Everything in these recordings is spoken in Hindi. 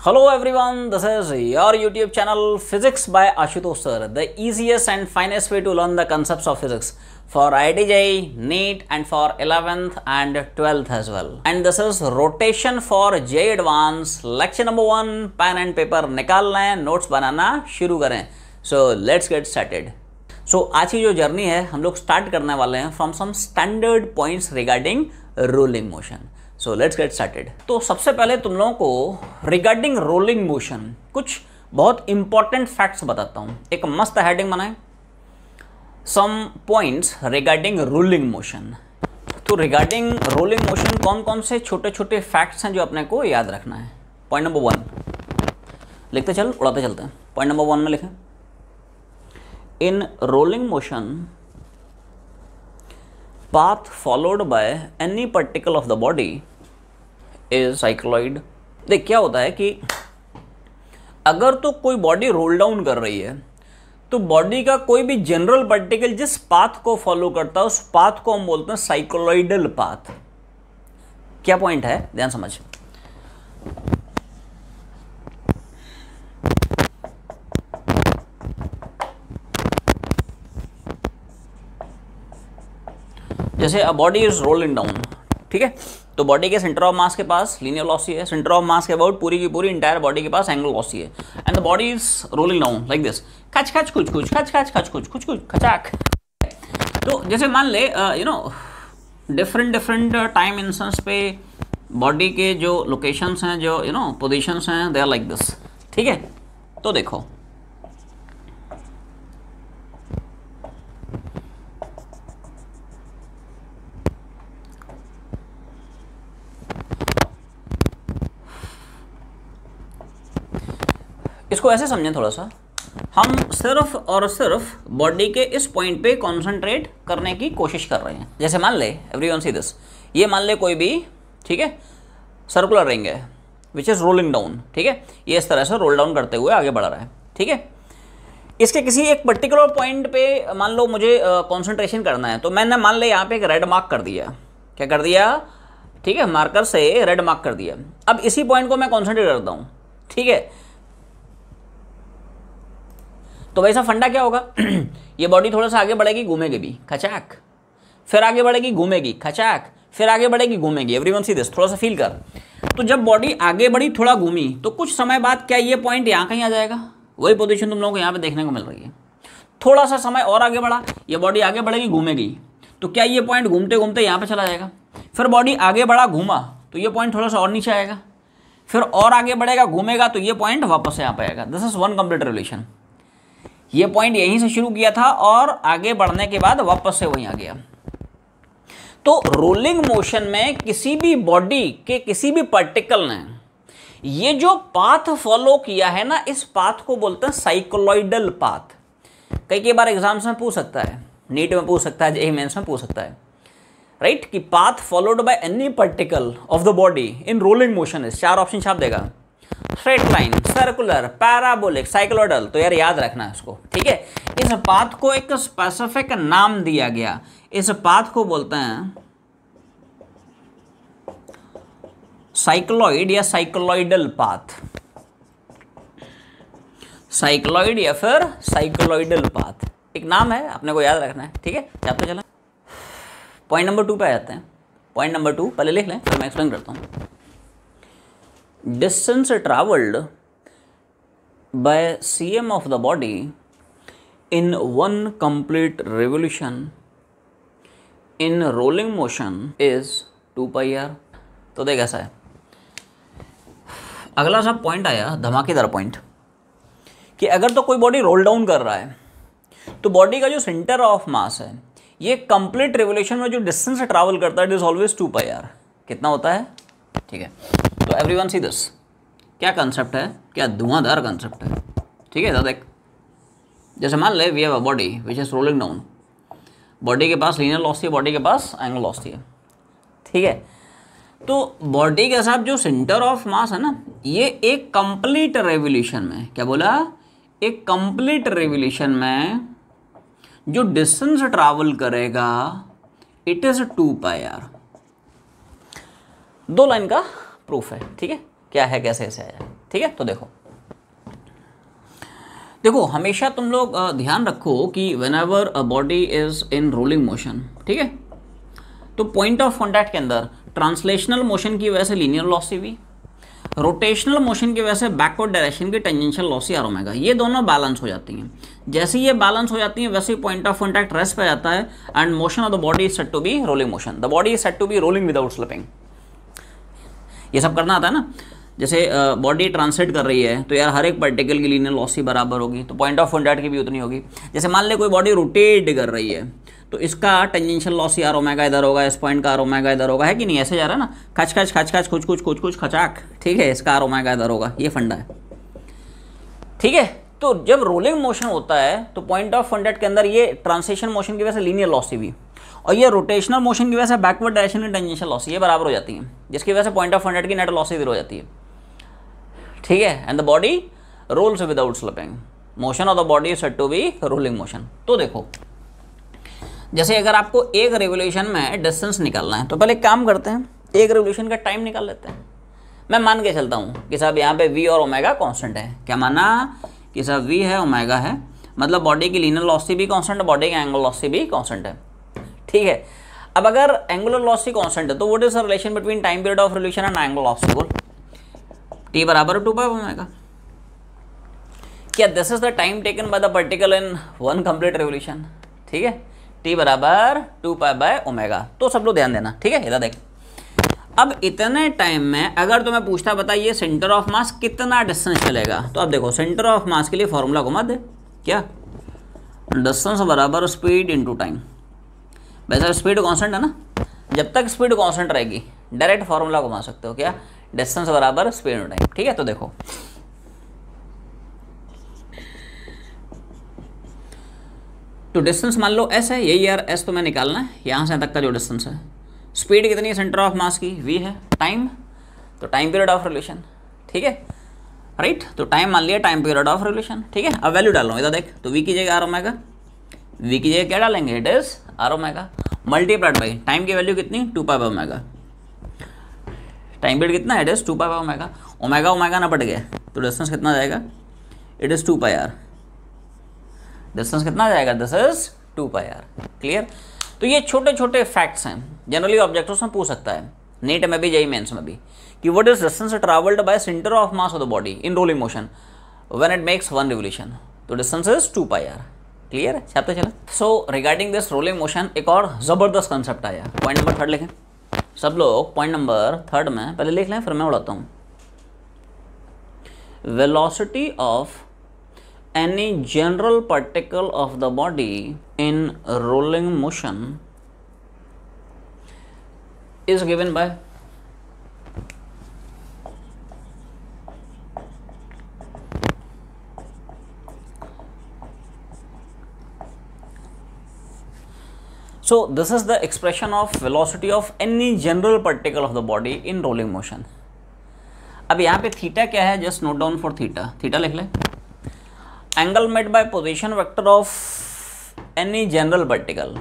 Hello everyone, this is your YouTube channel Physics by Ashutosh Sir, the easiest and finest way to learn the concepts of physics for IIT, NEET and for 11th and 12th as well. And this is rotation for JEE Advanced, lecture number 1, pen and paper निकाल लें, notes बनाना शुरू करें. So let's get started. So आज की जो जर्नी है हम लोग स्टार्ट करने वाले हैं from some standard points regarding rolling motion. So let's get started. तो सबसे पहले तुम लोगों को रिगार्डिंग रोलिंग मोशन कुछ बहुत इंपॉर्टेंट फैक्ट्स बताता हूँ. एक मस्त हेडिंग बनाए, some points regarding rolling motion. तो रिगार्डिंग रोलिंग मोशन कौन कौन से छोटे छोटे फैक्ट्स हैं जो अपने को याद रखना है. पॉइंट नंबर 1 लिखते चल, उड़ाते चलते हैं. पॉइंट नंबर 1 में लिखें, इन rolling motion path followed by any particle of the body is cycloid. देख क्या होता है कि अगर तो कोई बॉडी रोल डाउन कर रही है तो बॉडी का कोई भी जनरल पार्टिकल जिस पाथ को फॉलो करता है उस पाथ को हम बोलते हैं साइक्लोइडल पाथ. क्या पॉइंट है, ध्यान समझ. जैसे a body is rolling down, ठीक है, तो बॉडी के सेंटर ऑफ मास के पास लीनियर वेलोसिटी है, सेंटर ऑफ मास के अबाउट पूरी की पूरी इंटायर बॉडी के पास एंगुलर वेलोसिटी है, and the body is rolling down like this, खच खच कुछ कुछ खच खच खच कुछ कुछ कुछ खचाक. तो जैसे मान ले डिफरेंट टाइम इंस्टेंस पे बॉडी के जो लोकेशंस हैं, जो पोजिशंस हैं, दे आर लाइक दिस. ठीक है, तो देखो इसको ऐसे समझें थोड़ा सा. हम सिर्फ और सिर्फ बॉडी के इस पॉइंट पे कंसंट्रेट करने की कोशिश कर रहे हैं. जैसे मान ले, एवरीवन सी दिस, ये मान ले कोई भी, ठीक है, सर्कुलर रिंग है विच इज रोलिंग डाउन. ठीक है, ये इस तरह से रोल डाउन करते हुए आगे बढ़ रहा है. ठीक है, इसके किसी एक पर्टिकुलर पॉइंट पे मान लो मुझे कॉन्सेंट्रेशन करना है, तो मैंने मान ले यहाँ पे एक रेड मार्क कर दिया. क्या कर दिया? ठीक है, मार्कर से रेड मार्क कर दिया. अब इसी पॉइंट को मैं कॉन्सेंट्रेट करता हूँ. ठीक है, तो वैसा फंडा क्या होगा ये बॉडी थोड़ा सा आगे बढ़ेगी, घूमेगी भी, खचाक, फिर आगे बढ़ेगी, घूमेगी, खचाक, फिर आगे बढ़ेगी, घूमेगी. एवरीवन सी दिस, थोड़ा सा फील कर. तो जब बॉडी आगे बढ़ी, थोड़ा घूमी, तो कुछ समय बाद क्या ये पॉइंट यहाँ कहीं आ जाएगा. वही पोजीशन तुम लोगों को यहाँ पे देखने को मिल रही है. थोड़ा सा समय और आगे बढ़ा, ये बॉडी आगे बढ़ेगी, घूमेगी, तो क्या ये पॉइंट घूमते घूमते यहाँ पे चला जाएगा. फिर बॉडी आगे बढ़ा, घूमा, तो ये पॉइंट थोड़ा सा और नीचे आएगा, फिर और आगे बढ़ेगा, घूमेगा, तो ये पॉइंट वापस यहाँ पे आएगा. This is one complete relation. ये पॉइंट यहीं से शुरू किया था और आगे बढ़ने के बाद वापस से वहीं आ गया. तो रोलिंग मोशन में किसी भी बॉडी के किसी भी पार्टिकल ने ये जो पाथ फॉलो किया है ना, इस पाथ को बोलते हैं साइक्लोइडल पाथ. कई बार एग्जाम्स में पूछ सकता है, नीट में पूछ सकता है, जेईई मेंस में पूछ सकता है, राइट, कि path followed by any particle of the body in rolling motion is. 4 option छाप देगा, straight line, circular, parabolic, cycloidal. तो यार याद रखना है इसको. ठीक है, इस पाथ को एक स्पेसिफिक नाम दिया गया. इस पाथ को बोलते हैं साइक्लोइड या साइक्लोइडल पाथ. साइक्लोइड या फिर साइक्लोइडल पाथ एक नाम है, अपने को याद रखना है. ठीक है, जाते चला. पॉइंट नंबर 2 पे आ जाते हैं. पॉइंट नंबर 2 पहले लिख लें, फिर मैं एक्सप्लेन करता हूं. Distance traveled by cm of the body in one complete revolution in rolling motion is 2 pi r. तो देख ऐसा है. अगला सा पॉइंट आया, धमाकेदार पॉइंट, कि अगर तो कोई बॉडी रोल डाउन कर रहा है तो बॉडी का जो सेंटर ऑफ मास है, ये कंप्लीट रिवोल्यूशन में जो डिस्टेंस ट्रैवल करता है, it is always 2 pi r. कितना होता है? ठीक है, तो एवरीवन सी दिस, क्या कंसेप्ट है, क्या धुआंधार कंसेप्ट है. ठीक है, तो देख, जैसे मान ले we have a body which is rolling down. Body के पास लीनियर वेलोसिटी है, बॉडी के पास एंगुलर वेलोसिटी है. ठीक है, तो बॉडी के साथ जो सेंटर ऑफ मास है ना, ये एक कंप्लीट रेवोल्यूशन में, क्या बोला, एक कंप्लीट रेवोल्यूशन में जो डिस्टेंस ट्रैवल करेगा, it is 2 pi r. 2 line का प्रूफ है. ठीक है, क्या है, कैसे ऐसे आया. ठीक है, तो देखो हमेशा तुम लोग ध्यान रखो कि when ever a body is in rolling motion, ठीक है, तो पॉइंट ऑफ कॉन्टैक्ट के अंदर ट्रांसलेशनल मोशन की वजह से linear velocity v, rotational motion की वजह से बैकवर्ड डायरेक्शन की टेंजेंशियल वेलोसिटी आर ओमेगा, ये दोनों बैलेंस हो जाती हैं। जैसे ये बैलेंस हो जाती हैं वैसे ही पॉइंट ऑफ कॉन्टैक्ट रेस्ट पे जाता है and motion of the body is said to be rolling motion, the body is said to be rolling without slipping. ये सब करना आता है ना, जैसे बॉडी ट्रांसलेट कर रही है तो यार हर एक पार्टिकल की लीनियर वेलोसिटी बराबर होगी, तो पॉइंट ऑफ कॉन्टैक्ट की भी उतनी होगी। जैसे मान ले कोई बॉडी रोटेट कर रही है तो इसका टेंजेंशियल वेलोसिटी आर ओमेगा इधर होगा, इस पॉइंट का आर ओमेगा इधर होगा, है कि नहीं, ऐसे जा रहा है ना, खच खच खच खच कुछ कुछ कुछ कुछ खचाक, ठीक है, इसका आर ओमेगा इधर होगा, ये फंडा है, ठीक है। तो जब रोलिंग मोशन होता है तो पॉइंट ऑफ कॉन्टैक्ट के अंदर ये ट्रांसलेशन मोशन की वजह से लीनियर वेलोसिटी भी और ये रोटेशनल मोशन की वजह से बैकवर्ड डायरेक्शन की टेंजेंशियल वेलोसिटी ये बराबर हो जाती है, जिसकी वजह से पॉइंट ऑफ कॉन्टैक्ट की नेट वेलोसिटी जीरो हो जाती है, ठीक है। And the body rolls without slipping, motion of the body is said to be rolling motion. तो देखो जैसे अगर आपको एक रेवोल्यूशन में डिस्टेंस निकालना है तो पहले एक काम करते हैं, एक रेवोल्यूशन का टाइम निकाल लेते हैं। मैं मान के चलता हूँ कि साहब यहाँ पे v और ओमेगा कांस्टेंट है, क्या माना कि साहब v है ओमेगा है, मतलब बॉडी की लीनियर वेलोसिटी भी कांस्टेंट है, बॉडी की एंगुलर वेलोसिटी भी कांस्टेंट है, ठीक है। अब अगर एंगुलर वेलोसिटी कांस्टेंट है तो what is the relation between time period of revolution and angular velocity, बोल t बराबर 2 पाई ओमेगा। क्या this is the time taken by the particle in one complete revolution, ठीक है, t बराबर 2 पाई बाय ओमेगा। तो सब लोग ध्यान देना, ठीक है। इधर देख, अब इतने टाइम में अगर तुम्हें पूछता बताइए सेंटर ऑफ मास कितना डिस्टेंस चलेगा, तो अब देखो सेंटर ऑफ मास के लिए फॉर्मूला घुमा दे, क्या, डिस्टेंस बराबर स्पीड इनटू टाइम। वैसे स्पीड कांस्टेंट है ना, जब तक स्पीड कांस्टेंट रहेगी डायरेक्ट फॉर्मूला घुमा सकते हो, क्या, डिस्टेंस बराबर स्पीड इनटू टाइम, ठीक है। तो देखो तो डिस्टेंस मान लो s है, यही यार s तुम्हें निकालना है, यहाँ से तक का जो डिस्टेंस है। स्पीड कितनी है सेंटर ऑफ मास की, v है, टाइम तो टाइम पीरियड ऑफ रिलेशन, ठीक है, राइट, तो टाइम मान लिया टाइम पीरियड ऑफ रिलेशन, ठीक है। अब वैल्यू डाल रहा हूँ, इधर देख, तो v की जगह आर ओमेगा, v की जगह क्या डालेंगे, it is r omega multiplied by time की वैल्यू कितनी 2 pi by omega, time period कितना है, it is 2 pi by omega, omega omega ना पट गया तो डिस्टेंस कितना जाएगा, it is 2 pi r, distance कितना जाएगा, this is 2 pi r, clear. तो ये छोटे छोटे फैक्ट्स हैं, जनरली ऑब्जेक्टिव्स में पूछ सकता है, नीट में भी जेईई मेंस में भी, कि what is distance travelled by centre of mass of the body in rolling motion when it makes one revolution, तो distance is 2 pi r, clear है, छापते चला। So regarding this rolling motion एक और जबरदस्त कंसेप्ट आया, पॉइंट नंबर 3 लिखें सब लोग, पॉइंट नंबर 3 में पहले लिख लें फिर मैं उड़ाता हूँ। Velocity of any general particle of the body in rolling motion is given by so this is the expression of velocity of any general particle of the body in rolling motion। अब यहाँ पे थीटा क्या है, just note down for theta, theta लिख ले, angle made by position vector of any general particle,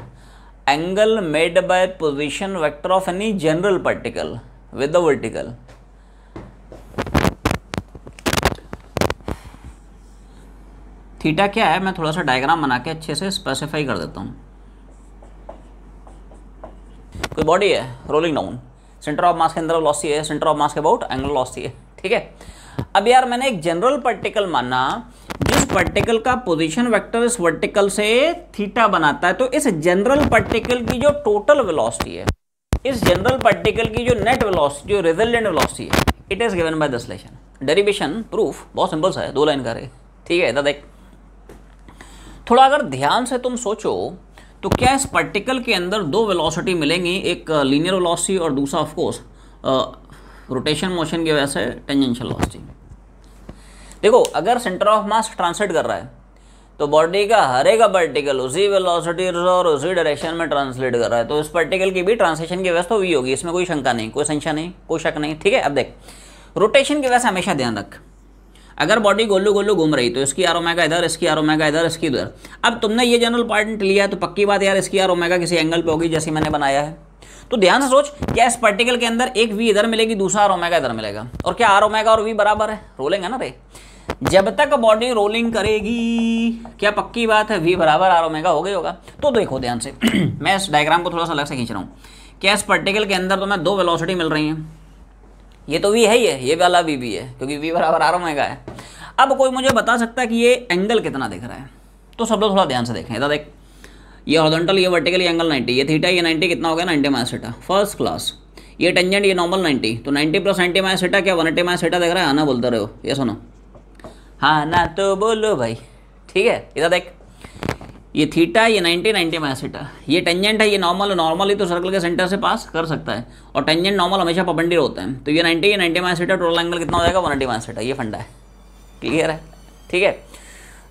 angle made by position vector of any general particle with the vertical, theta क्या है मैं थोड़ा सा डायग्राम बना के अच्छे से स्पेसिफाई कर देता हूँ। कोई बॉडी है rolling down, centre of mass के अंदर वेलोसिटी है, सेंटर ऑफ मास के अबाउट एंगुलर वेलोसिटी है, ठीक है। अब यार मैंने एक जनरल पार्टिकल माना जिस पार्टिकल का पोजीशन वेक्टर इस वर्टिकल से थीटा बनाता है, तो इस जनरल पार्टिकल की जो टोटल वेलोसिटी है, इस जनरल पार्टिकल की जो नेट वेलोसिटी, जो रिजल्टेंट वेलोसिटी है, it is given by this relation. Derivation proof बहुत सिंपल सा है, 2 लाइन का है, ठीक है। इधर देख, थोड़ा अगर ध्यान से तुम सोचो तो क्या इस पार्टिकल के अंदर 2 वेलोसिटी मिलेंगी, एक लीनियर वेलोसिटी और दूसरा ऑफ कोर्स रोटेशन मोशन की वजह से टेंजेंशियल वेलोसिटी। देखो अगर सेंटर ऑफ मास ट्रांसलेट कर रहा है तो बॉडी का हर एक पार्टिकल उसी वेलोसिटी और उसी डायरेक्शन में ट्रांसलेट कर रहा है, तो इस पार्टिकल की भी ट्रांसलेशन की वजह तो वी होगी, इसमें कोई शंका नहीं, कोई संशय नहीं, कोई शक नहीं, ठीक है। अब देख रोटेशन की वजह से हमेशा ध्यान रख, अगर बॉडी गोलू गोलू घूम रही तो इसकी आर ओमेगा इधर, इसकी आर ओमेगा इधर, इसकी इधर। अब तुमने ये जनरल पार्ट लिया है तो पक्की बात यार इसकी आर ओमेगा किसी एंगल पे होगी जैसे मैंने बनाया है, तो ध्यान से सोच, क्या इस पार्टिकल के अंदर एक v इधर मिलेगी, दूसरा आर ओमेगा इधर मिलेगा, और क्या आर ओमेगा और v बराबर है, रोलिंग है ना रे। जब तक बॉडी रोलिंग करेगी, क्या पक्की बात है, v बराबर आर ओमेगा हो गई होगा। तो देखो ध्यान से मैं इस डायग्राम को थोड़ा सा अलग से खींच रहा हूँ। क्या इस पार्टिकल के अंदर तुम्हें दो वेलोसिटी मिल रही हैं, ये तो v है ही है, ये वाला v भी है, क्योंकि v बराबर आर ओमेगा है। अब कोई मुझे बता सकता है कि ये एंगल कितना दिख रहा है, तो सब लोग थोड़ा ध्यान से देखें। इधर देख, ये हॉरिजॉन्टल, ये वर्टिकल, ये एंगल 90, ये थीटा, ये 90 कितना हो गया, 90 माइनस थीटा, फर्स्ट क्लास। ये टेंजेंट, ये नॉर्मल 90, तो 90 प्लस 90 माइनस थीटा क्या 180 माइनस थीटा दिख रहा है, हाँ ना बोलते रहे हो, ये सुनो हाँ ना तो बोलो भाई, ठीक है। इधर देख, ये थीटा, ये 90 माइनस थीटा, ये टेंजेंट है, ये नॉर्मल, नॉर्मली तो सर्कल के सेंटर से पास कर सकता है, और टेंजेंट नॉर्मल हमेशा परपेंडिकुलर होता है। तो ये 90 माइनस थीटा, टोटल एंगल कितना हो जाएगा 180 माइनस थीटा, ये फंडा है, क्लियर है, ठीक है।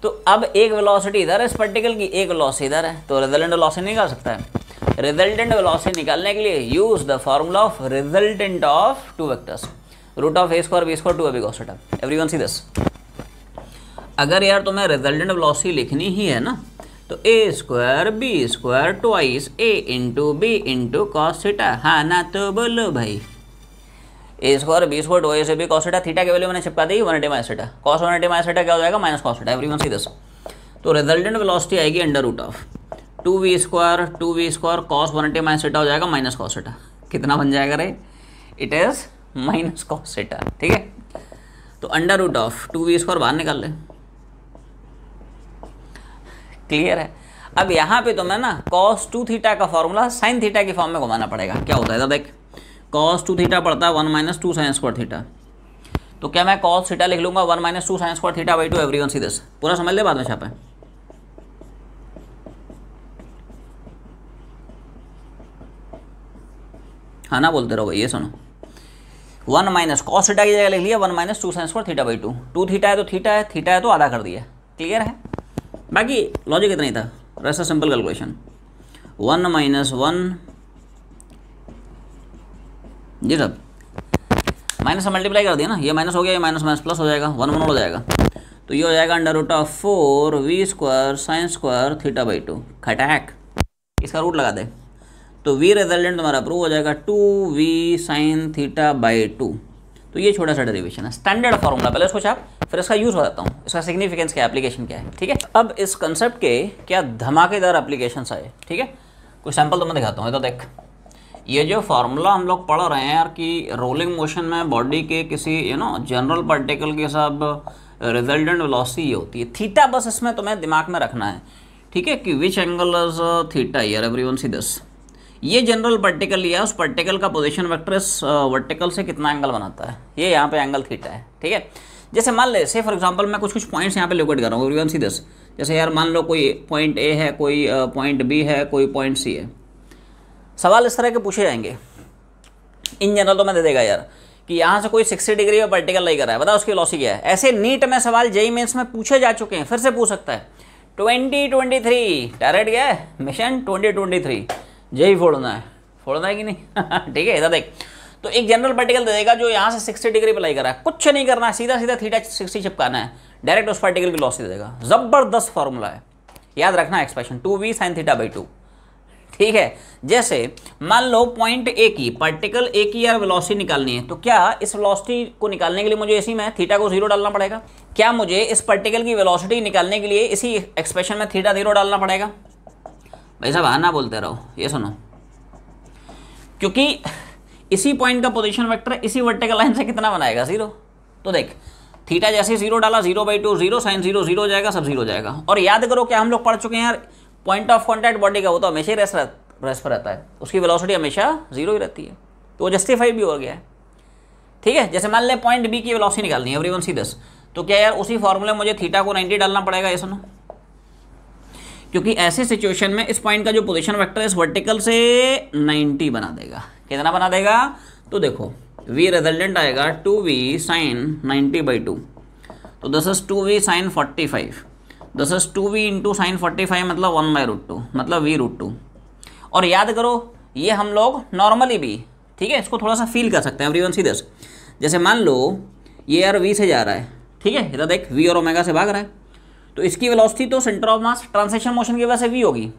तो अब एक वेलोसिटी इधर है इस पार्टिकल की, एक वेलोसिटी इधर है, तो रिजल्टेंट वेलोसिटी निकाल सकता है। रिजल्टेंट वेलोसिटी निकालने के लिए use the formula of resultant of two vectors, root of a square b square 2ab cos theta. Everyone see this. अगर यार तुम्हें रिजल्टेंट वेलोसिटी लिखनी ही है ना, तो a square b square twice a into b into cos theta, हाँ ना तो बोलो भाई। A square B square two A से बी कॉस थीटा, थीटा के वैल्यू मैंने चिपका दी 180 minus theta, cos 180 minus theta क्या हो जाएगा, minus cos theta. Everyone see this. तो रिजल्टेंट वेलोसिटी आएगी under root of 2v square cos 180 minus theta हो जाएगा माइनस कॉस थीटा। कितना बन जाएगा रे, it is minus cos theta, ठीक है। तो under root of 2v square बाहर निकाल ले, क्लियर है। अब यहाँ पे तुम्हें ना कॉस 2 थीटा का फॉर्मूला साइन थीटा की फॉर्म में घुमाना पड़ेगा। क्या होता है देख, कॉस 2 थीटा पड़ता है 1 माइनस 2 साइन स्क्वायर थीटा, तो क्या मैं कॉस थीटा लिख लूंगा 1 minus 2 sign square theta by 2। Everyone see this, पूरा समझ ले, बाद में छापे। हाँ ना बोलते रहो भाई, ये सुनो, 1 माइनस कॉस थीटा की जगह लिख लिया 1 minus 2 sign square theta by 2। 2 theta है तो थीटा है, थीटा है तो आधा कर दिया, क्लियर है। बाकी लॉजिक इतना ही था, रेस्ट सिंपल कैलकुलेशन। 1 माइनस 1 जी सब माइनस से मल्टीप्लाई कर दिया ना, ये माइनस हो गया, ये माइनस माइनस प्लस हो जाएगा, 1 1 हो जाएगा, तो ये हो जाएगा under root of 4v square sine square theta by 2। खटैक, इसका रूट लगा दे, तो v रिजल्टेंट तुम्हारा अप्रूव हो जाएगा 2v साइन थीटा बाई 2। तो ये छोटा सा डेरिवेशन है, स्टैंडर्ड फॉर्मूला, पहले इसको छाप, फिर इसका यूज़ बताता हूँ, इसका सिग्निफिकेंस क्या है, एप्लीकेशन क्या है, ठीक है। अब इस कंसेप्ट के क्या धमाकेदार एप्लीकेशंस आए, ठीक है। कुछ सैंपल तो मैं दिखाता हूँ। तो देख, ये जो फार्मूला हम लोग पढ़ रहे हैं यार कि रोलिंग मोशन में बॉडी के किसी जनरल पार्टिकल के सब रिजल्टेंट वेलोसिटी ये होती है थीटा, बस इसमें तुम्हें दिमाग में रखना है, ठीक है, कि विच एंगल इज थीटा यार। एवरीवन सी दिस, ये जनरल पार्टिकल लिया, उस पार्टिकल का पोजीशन वेक्टर इस वर्टिकल से कितना एंगल बनाता है, ये यहाँ पे एंगल थीटा है, ठीक है। जैसे मान ले, से फॉर एग्जांपल मैं कुछ पॉइंट्स यहाँ पे लोकेट कर रहा हूँ। एवरीवन सी दिस, जैसे यार मान लो कोई पॉइंट ए है, कोई पॉइंट बी है, कोई पॉइंट सी है। सवाल इस तरह के पूछे जाएंगे इन जनरल, तो मैं दे देगा यार कि यहाँ से कोई 60 डिग्री में पार्टिकल लाई कर रहा है, बताओ उसकी वेलोसिटी क्या है। ऐसे नीट में सवाल जेईई मेंस में पूछे जा चुके हैं, फिर से पूछ सकता है। 2023 टारगेट क्या है, मिशन 2023 जेईई फोड़ना है कि नहीं ठीक है। इधर देख, तो एक जनरल पार्टिकल दे देगा जो यहाँ से 60 डिग्री पर लाई कर रहा है, कुछ नहीं करना है, सीधा सीधा थीटा 60 चिपकाना है, डायरेक्ट उस पार्टिकल की वेलोसिटी दे देगा। जबरदस्त फॉर्मूला है, याद रखना expression 2v sine theta by 2, ठीक है। जैसे मान लो पॉइंट ए की, पार्टिकल ए की यार वेलोसिटी निकालनी है, तो क्या इस वेलोसिटी को निकालने के लिए मुझे इसी में थीटा को 0 डालना पड़ेगा? क्या मुझे इस पार्टिकल की वेलोसिटी निकालने के लिए इसी एक्सप्रेशन में थीटा 0 डालना पड़ेगा? भाई साहब आना बोलते रहो, ये सुनो, क्योंकि इसी पॉइंट का पोजीशन वेक्टर इसी वर्टिकल लाइन से कितना बनाएगा 0। तो देख, थीटा जैसे 0 डाला 0/2 0 साइन 0 0 हो जाएगा, सब 0 हो जाएगा। और याद करो क्या हम लोग पढ़ चुके हैं यार, पॉइंट ऑफ कॉन्टैक्ट बॉडी का वो तो हमेशा ही रेस्ट पर रहता है, उसकी वेलोसिटी हमेशा 0 ही रहती है, तो वो जस्टिफाई भी हो गया है, ठीक है। जैसे मान ले पॉइंट बी की वेलोसिटी निकालनी है, एवरीवन सी दिस, तो क्या यार उसी फॉर्मूले में मुझे थीटा को 90 डालना पड़ेगा, ये सुनो, क्योंकि ऐसे सिचुएशन में इस पॉइंट का जो पोजीशन वेक्टर है इस वर्टिकल से 90 बना देगा। कितना बना देगा? तो देखो v रिजल्टेंट आएगा 2v साइन 90/2, तो this is 2v sine 45, this is 2v into sine 45 मतलब 1/√2 मतलब v√2। और याद करो ये हम लोग नॉर्मली भी, ठीक है, इसको थोड़ा सा फील कर सकते हैं। एवरीवन सी दिस, जैसे मान लो ये यार v से जा रहा है, ठीक है, इधर देख v और ओमेगा से भाग रहा है, तो इसकी वेलोसिटी तो centre of mass translation motion की वजह से v होगी।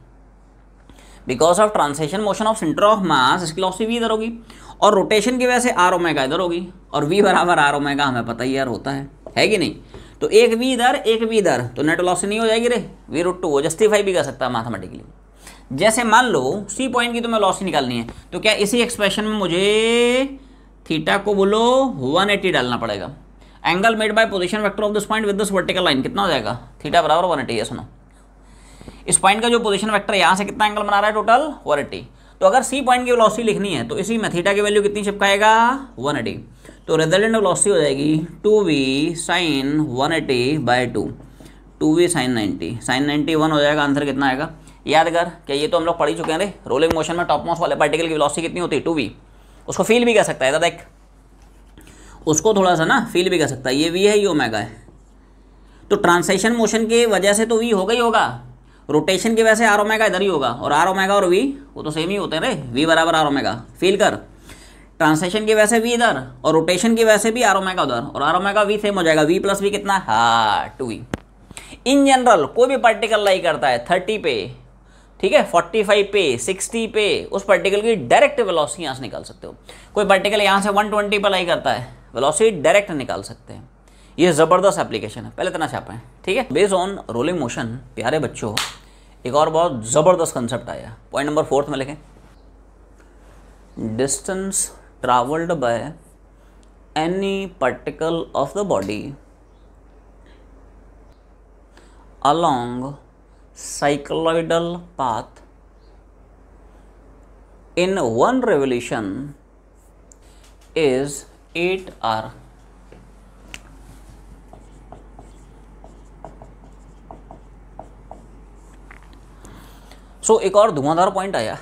Because of translation motion of centre of मास इसकी वेलोसिटी वी इधर होगी, और रोटेशन की वजह से आर ओमेगा इधर होगी, और वी बराबर आर ओमेगा हमें पता ही यार होता है कि नहीं। तो एक वी इधर एक वी इधर, तो नेट वेलोसिटी नहीं हो जाएगी रे, v√2 वो जस्टिफाई भी कर सकता है मैथमेटिकली। जैसे मान लो सी पॉइंट की तुम्हें वेलोसिटी निकालनी है, तो क्या इसी एक्सप्रेशन में मुझे थीटा को बोलो 180 डालना पड़ेगा। Angle made by position vector of this point with this vertical line कितना हो जाएगा, थीटा बराबर 180 है। सुनो, इस पॉइंट का जो पोजीशन वेक्टर यहाँ से कितना एंगल बना रहा है टोटल 180। तो अगर सी पॉइंट की वेलोसिटी लिखनी है तो इसी में थीटा की वैल्यू कितनी चिपकाएगा 180, तो रिजल्टेंट वेलोसिटी हो जाएगी 2v sin 180/2, 2v sin 90, sin 90 1 हो जाएगा। आंसर कितना आएगा याद कर, क्या ये तो हम लोग पढ़ ही चुके हैं रे। रोलिंग मोशन में टॉप मोस्ट वाले पार्टिकल की वेलोसिटी कितनी होती है 2v, उसको फील भी कर सकता है, देख उसको थोड़ा सा ना फील भी कर सकता है। ये v है, ये ओमेगा है, तो ट्रांसलेशन मोशन की वजह से तो v होगा ही होगा, रोटेशन की वजह से आर ओमेगा इधर ही होगा, और आर ओमेगा और वी वो तो सेम ही होते हैं रे, वी बराबर आर ओमेगा। फील कर, ट्रांसलेशन की वजह से वी इधर और रोटेशन की वजह से भी आर ओमेगा उधर, और आर ओमेगा वी सेम हो जाएगा, वी प्लस वी कितना, हाँ 2v। इन जनरल कोई भी पार्टिकल लाई करता है 30 पे, ठीक है 45 पे 60 पे, उस पार्टिकल की डायरेक्ट वेलोसिटी यहाँ से निकाल सकते हो। कोई पार्टिकल यहाँ से 120 पे लाई करता है, वेलोसिटी डायरेक्ट निकाल सकते हैं। ये ज़बरदस्त एप्लीकेशन है, पहले इतना छापा है, ठीक है। बेस्ड ऑन रोलिंग मोशन प्यारे बच्चों एक और बहुत ज़बरदस्त कंसेप्ट आया, पॉइंट नंबर 4 में लिखें, distance travelled by any particle of the body along cycloidal path in one revolution is 8r। सो एक और धुआंधार पॉइंट आया।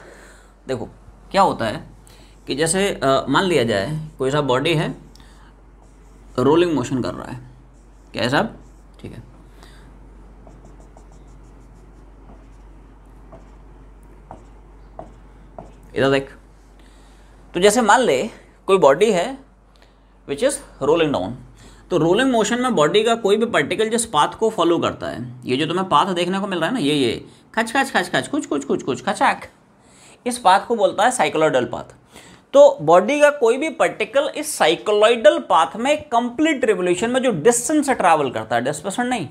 देखो क्या होता है कि जैसे मान लिया जाए कोई सा बॉडी है, रोलिंग मोशन कर रहा है, क्या है साहब, ठीक है। इधर देख, तो जैसे मान ले कोई बॉडी है विच इज़ रोलिंग डाउन, तो रोलिंग मोशन में बॉडी का कोई भी पार्टिकल जिस पाथ को फॉलो करता है, ये जो तुम्हें पाथ देखने को मिल रहा है ना, ये खच खच खच खच कुछ कुछ कुछ कुछ खचाक, इस पाथ को बोलता है साइक्लोइडल पाथ। तो बॉडी का कोई भी पार्टिकल इस साइक्लोइडल पाथ में कंप्लीट रिवोल्यूशन में जो डिस्टेंस ट्रैवल करता है, डिस्प्लेसमेंट नहीं,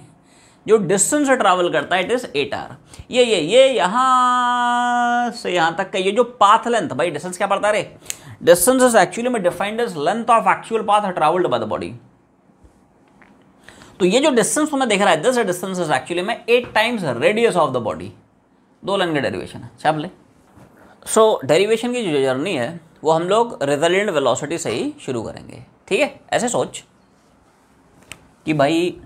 जो डिस्टेंस ट्रैवल करता है इट इज 8r। ये यहाँ से यहाँ तक का ये जो पाथ लेंथ, भाई डिस्टेंस क्या पड़ता है रे, डिस्टेंस इज एक्चुअली में defined as length of actual path travelled by the body. तो ये जो डिस्टेंस तुम्हें देख रहा है, दिस डिस्टेंस इज एक्चुअली में 8 times radius of the body. 2 line का डेरिवेशन है, छाप ले। सो डेरिवेशन की जो जर्नी है वो हम लोग रिजल्टेंट वेलोसिटी से ही शुरू करेंगे, ठीक है। ऐसे सोच कि भाई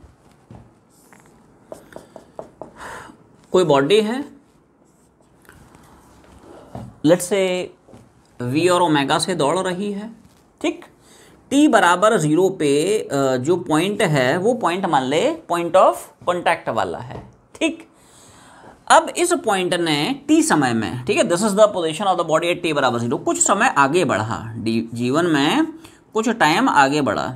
कोई बॉडी है, लेट्स से v और ओमेगा से दौड़ रही है, ठीक। t बराबर 0 पे जो पॉइंट है वो पॉइंट मान ले पॉइंट ऑफ कॉन्टैक्ट वाला है, ठीक। अब इस पॉइंट ने t समय में, ठीक है, this is the position of the body at t बराबर 0, कुछ समय आगे बढ़ा, जीवन में कुछ टाइम आगे बढ़ा,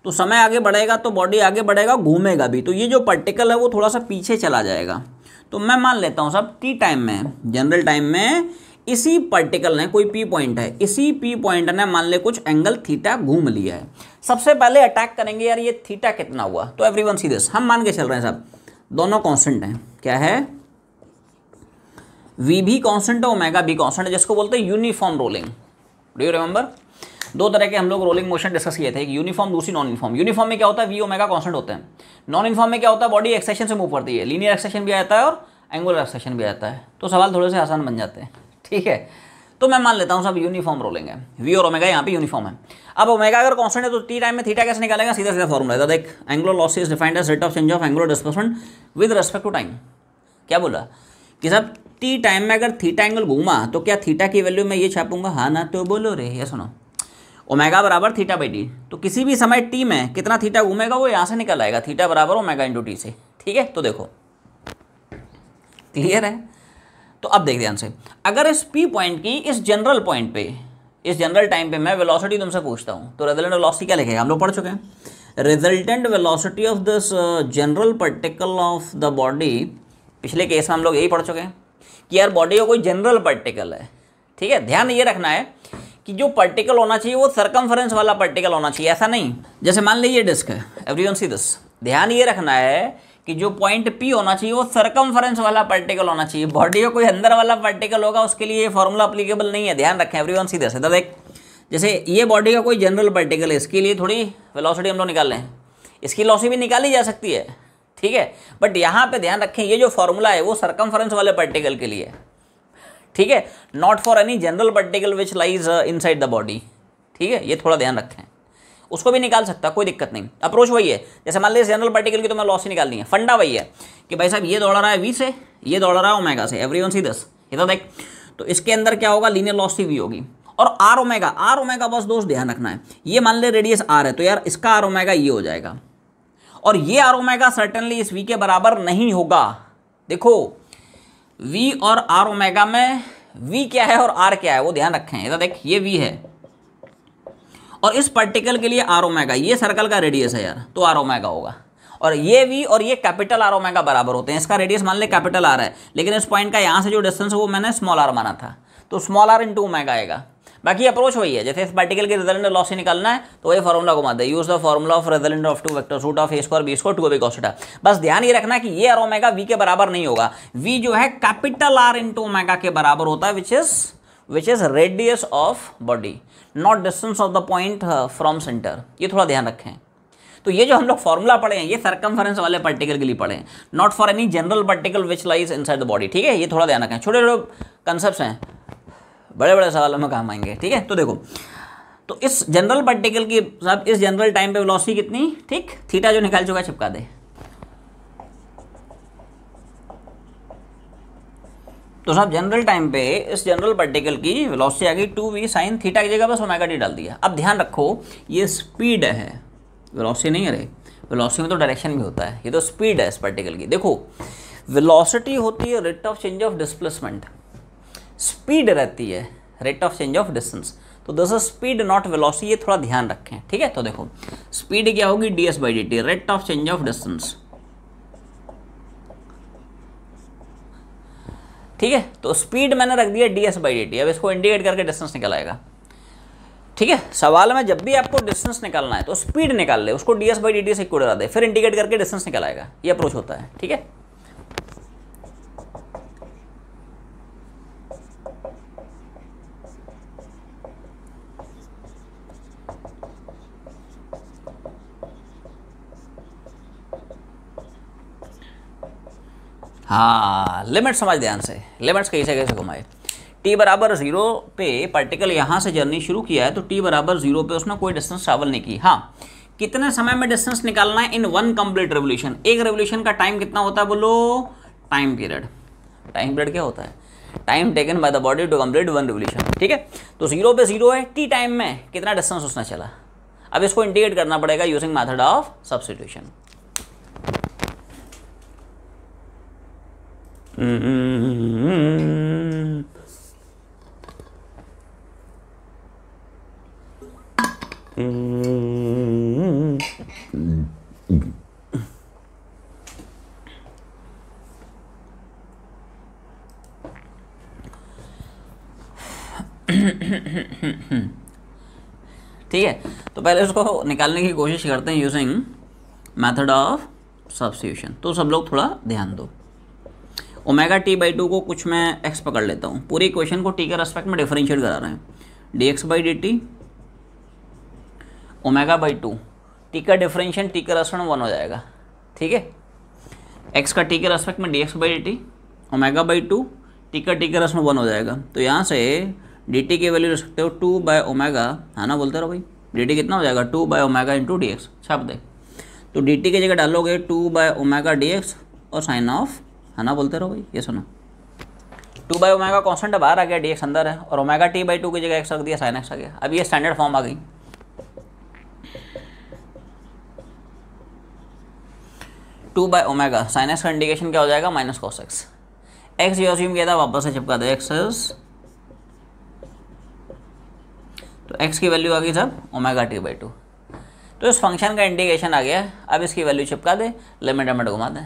तो समय आगे बढ़ेगा तो बॉडी आगे बढ़ेगा, घूमेगा भी, तो ये जो पार्टिकल है वो थोड़ा सा पीछे चला जाएगा। तो मैं मान लेता हूँ सब t टाइम में, जनरल टाइम में इसी पार्टिकल ने, कोई p पॉइंट है, इसी p पॉइंट ने मान ले कुछ एंगल थीटा घूम लिया है। सबसे पहले अटैक करेंगे यार ये थीटा कितना हुआ, तो एवरीवन सी दिस, हम मान के चल रहे हैं सब दोनों कांस्टेंट हैं, क्या है, v भी कांस्टेंट है, ओमेगा भी कांस्टेंट है, जिसको बोलते हैं uniform rolling. Do you remember, 2 तरह के हम लोग रोलिंग मोशन डिस्कस किए थे, एक यूनिफॉर्म, दूसरी नॉन यूनिफॉर्म। यूनिफॉर्म में क्या होता है, वी ओमेगा कांस्टेंट होते हैं। नॉन यूनिफॉर्म में क्या होता है, बॉडी एक्सेशन से मूव करती है, लीनियर एक्सेशन भी आता है और एंगुलर एक्सेशन भी आता है, तो सवाल थोड़े से आसान बन जाते हैं, ठीक है। तो मैं मान लेता हूँ सब यूनिफॉर्म रोलिंग है, वी और ओमेगा यहाँ पे यूनिफॉर्म है। अब ओमेगा अगर कांस्टेंट है तो टी टाइम में थीटा कैसे निकालेगा, सीधा सीधा फॉर्मूला है, देख angular velocity is defined as rate of change of angular displacement with respect to time. क्या बोला कि सब टी टाइम में अगर थीटा एंगल घूमा तो क्या थीटा की वैल्यू में ये छापूंगा, हाँ ना, तो बोलो रे, ये सुनो, ओमेगा बराबर थीटा बाई टी, तो किसी भी समय टी में कितना थीटा घूमेगा वो यहाँ से निकल आएगा, थीटा बराबर ओमेगा इंटू टी से, ठीक है। तो देखो क्लियर है। तो अब देख ध्यान से, अगर इस पी पॉइंट की इस जनरल पॉइंट पे, इस जनरल टाइम पे मैं वेलोसिटी तुमसे पूछता हूँ, तो रिजल्टेंट वेलोसिटी क्या लिखेगा, हम लोग पढ़ चुके हैं, resultant velocity of this general particle of the body. पिछले केस में हम लोग यही पढ़ चुके हैं कि यार बॉडी का कोई जनरल पार्टिकल है, ठीक है। ध्यान ये रखना है कि जो पार्टिकल होना चाहिए वो सर्कमफरेंस वाला पार्टिकल होना चाहिए, ऐसा नहीं जैसे मान लीजिए डिस्क है, एवरीवन सी दिस। ध्यान ये रखना है कि जो पॉइंट पी होना चाहिए वो सर्कमफरेंस वाला पार्टिकल होना चाहिए। बॉडी का कोई अंदर वाला पार्टिकल होगा उसके लिए ये फॉर्मूला अप्लीकेबल नहीं है, ध्यान रखें एवरीवन सी दिस। इधर देख, जैसे ये बॉडी का कोई जनरल पार्टिकल है, इसके लिए थोड़ी वेलोसिटी हम लोग निकाल लें, इसकी वेलोसिटी भी निकाली जा सकती है, ठीक है। बट यहाँ पे ध्यान रखें ये जो फॉर्मूला है वो सर्कमफरेंस वाले पार्टिकल के लिए, ठीक है, not for any general particle which lies inside the body, ठीक है। ये थोड़ा ध्यान रखें, उसको भी निकाल सकता, कोई दिक्कत नहीं। अप्रोच वही है, जैसे मान लीजिए जनरल पार्टिकल की तो मैं लॉस ही निकालनी है, फंडा वही है कि भाई साहब ये दौड़ रहा है वी से, ये दौड़ रहा है ओमेगा से, एवरीवन सी दिस। इधर देख, तो इसके अंदर क्या होगा, लीनियर लॉसिटी वी होगी और आर ओमेगा बस दोस्त ध्यान रखना है, ये मान ले रेडियस आर है तो यार इसका आर ओमेगा ये हो जाएगा, और ये आर ओमेगा सर्टेनली इस वी के बराबर नहीं होगा। देखो वी और आर ओमेगा में वी क्या है और आर क्या है वो ध्यान रखें। इधर देख, ये वी है और इस पार्टिकल के लिए आर ओमेगा, ये सर्कल का रेडियस है यार तो आर ओमेगा होगा, और ये वी और ये कैपिटल आर ओमेगा बराबर होते हैं। इसका रेडियस मान ले कैपिटल आर है, लेकिन इस पॉइंट का यहाँ से जो डिस्टेंस है वो मैंने स्मॉल आर माना था, तो स्मॉल आर इंटू ओमेगा आएगा। बाकी अप्रोच वही है, जैसे इस पार्टिकल के रिजल्टेंट वेलोसिटी निकालना है तो वही फॉर्मूला घुमा दे, use the formula of resultant of two vectors root of a square B square 2ab cos theta. बस ध्यान ये रखना कि ये आर ओमेगा वी के बराबर नहीं होगा, वी जो है कैपिटल आर इंटू ओमेगा के बराबर होता है, which is radius of body, not distance of the point from centre. ये थोड़ा ध्यान रखें। तो ये जो हम लोग फॉर्मूला पढ़े हैं ये सर्कमफरेंस वाले पार्टिकल के लिए पढ़े हैं, not for any general particle which lies inside the body, ठीक है। ये थोड़ा ध्यान रखें, छोटे छोटे कंसेप्ट्स हैं, बड़े बड़े सवालों में काम आएंगे, ठीक है। तो देखो, तो इस जनरल पार्टिकल की साहब इस जनरल टाइम पे वेलोसिटी कितनी, ठीक, थीटा जो निकाल चुका है चिपका दे। तो साहब जनरल टाइम पे इस जनरल पार्टिकल की वेलोसिटी आ गई 2v साइन थीटा की जगह बस ओमेगा टी डाल दिया। अब ध्यान रखो ये स्पीड है, वेलोसिटी नहीं है रे, वेलोसिटी में तो डायरेक्शन भी होता है, ये तो स्पीड है इस पार्टिकल की। देखो वेलोसिटी होती है rate of change of displacement, speed रहती है rate of change of distance, तो this is speed not velocity, ये थोड़ा ध्यान रखें, ठीक है। तो देखो स्पीड क्या होगी, ds/dt, rate of change of distance, ठीक है। तो स्पीड मैंने रख दिया ds/dt, अब इसको इंडिकेट करके डिस्टेंस निकल आएगा, ठीक है। सवाल में जब भी आपको डिस्टेंस निकालना है तो स्पीड निकाल ले, उसको ds/dt से इक्वल करा दे, फिर इंडिकेट करके डिस्टेंस निकल आएगा, ये अप्रोच होता है, ठीक है। हाँ, लिमिट समझ ध्यान से, लिमिट्स कैसे कैसे घुमाए। t बराबर 0 पे पार्टिकल यहाँ से जर्नी शुरू किया है, तो t बराबर 0 पे उसने कोई डिस्टेंस ट्रैवल नहीं की। हाँ, कितने समय में डिस्टेंस निकालना है इन वन कंप्लीट रेवोल्यूशन, एक रेवोल्यूशन का टाइम कितना होता है बोलो, टाइम पीरियड। टाइम पीरियड क्या होता है, time taken by the body to complete one revolution, ठीक है। तो 0 पे 0 है, t टाइम में कितना डिस्टेंस उसने चला। अब इसको इंडिकेट करना पड़ेगा यूजिंग मेथड ऑफ सब्स्टिट्यूशन। ठीक है, तो पहले इसको निकालने की कोशिश करते हैं यूजिंग मेथड ऑफ सब्स्टिट्यूशन। तो सब लोग थोड़ा ध्यान दो, ओमेगा t/2 को कुछ मैं x पकड़ लेता हूँ, पूरी इक्वेशन को t के रेस्पेक्ट में डिफरेंशिएट करा रहे हैं, dx/dt ओमेगा/2, t का डिफरेंशियल t के रेस्पेक्ट में 1 हो जाएगा, ठीक है। x का t के रेस्पेक्ट में dx/dt ओमेगा/2, t का t के रेस्पेक्ट में 1 हो जाएगा। तो यहाँ से dt की वैल्यू रख सकते हो 2/ओमेगा, है ना, बोलते रहो भाई, dt कितना हो जाएगा 2/ओमेगा इंटू dx, छाप दे। तो dt की जगह डालोगे 2/ओमेगा dx और साइन ऑफ, है ना, बोलते रहो भाई, ये सुनो 2/ओमेगा कॉन्स्टेंट बाहर आ गया, dx अंदर है, और ओमेगा t/2 की जगह x रख दिया, साइन x आ गया। अब ये स्टैंडर्ड फॉर्म आ गई। Two by omega sine x का इंडिकेशन क्या हो जाएगा, माइनस कॉस एक्स। एक्स ये अज्यूम किया था, वापस से चिपका दे, एक्स इज, तो x की वैल्यू आ गई सब ओमेगा t/2। तो इस फंक्शन का इंडिकेशन आ गया। अब इसकी वैल्यू चिपका दे, लिमिट लिमिट घुमा दे।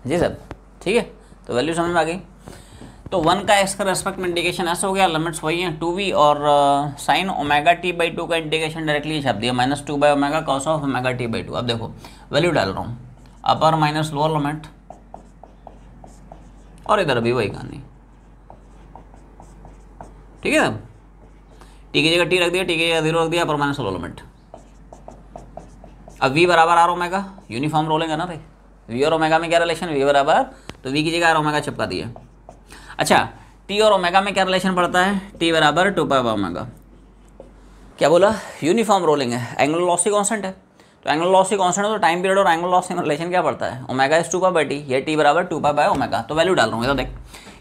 जी सर, ठीक है। तो वैल्यू समझ में आ गई। तो 1 का एक्स का रेस्पेक्ट में इंटीग्रेशन ऐसा हो गया, लिमिट्स वही हैं 2v और साइन ओमेगा t/2 का इंटीग्रेशन डायरेक्टली छाप दिया -2/ω cos ऑफ ओमेगा t/2। अब देखो वैल्यू डाल रहा हूँ, अपर माइनस लोअर लिमिट, और इधर भी वही कहानी, ठीक है। अब टी की जगह टी रख दिया, टी की जगह 0 रख दिया, अपर माइनस लोअर लिमिट। अब v बराबर आर ओमेगा, यूनिफॉर्म रोलिंग है ना भाई, v और ओमेगा में क्या रिलेशन, v बराबर, तो v की जगह आर ओमेगा चिपका दिया। अच्छा, t और ओमेगा में क्या रिलेशन पड़ता है, t बराबर 2π/ω। क्या बोला, यूनिफॉर्म रोलिंग है, एंगुलर वेलोसिटी कांस्टेंट है, तो एंगुलर वेलोसिटी कांस्टेंट है तो टाइम पीरियड और एंगुलर वेलोसिटी में रिलेशन क्या पड़ता है, ओमेगा इज 2π/t, ये t बराबर 2π/ω। तो वैल्यू डाल रहा हूँ, इधर देख,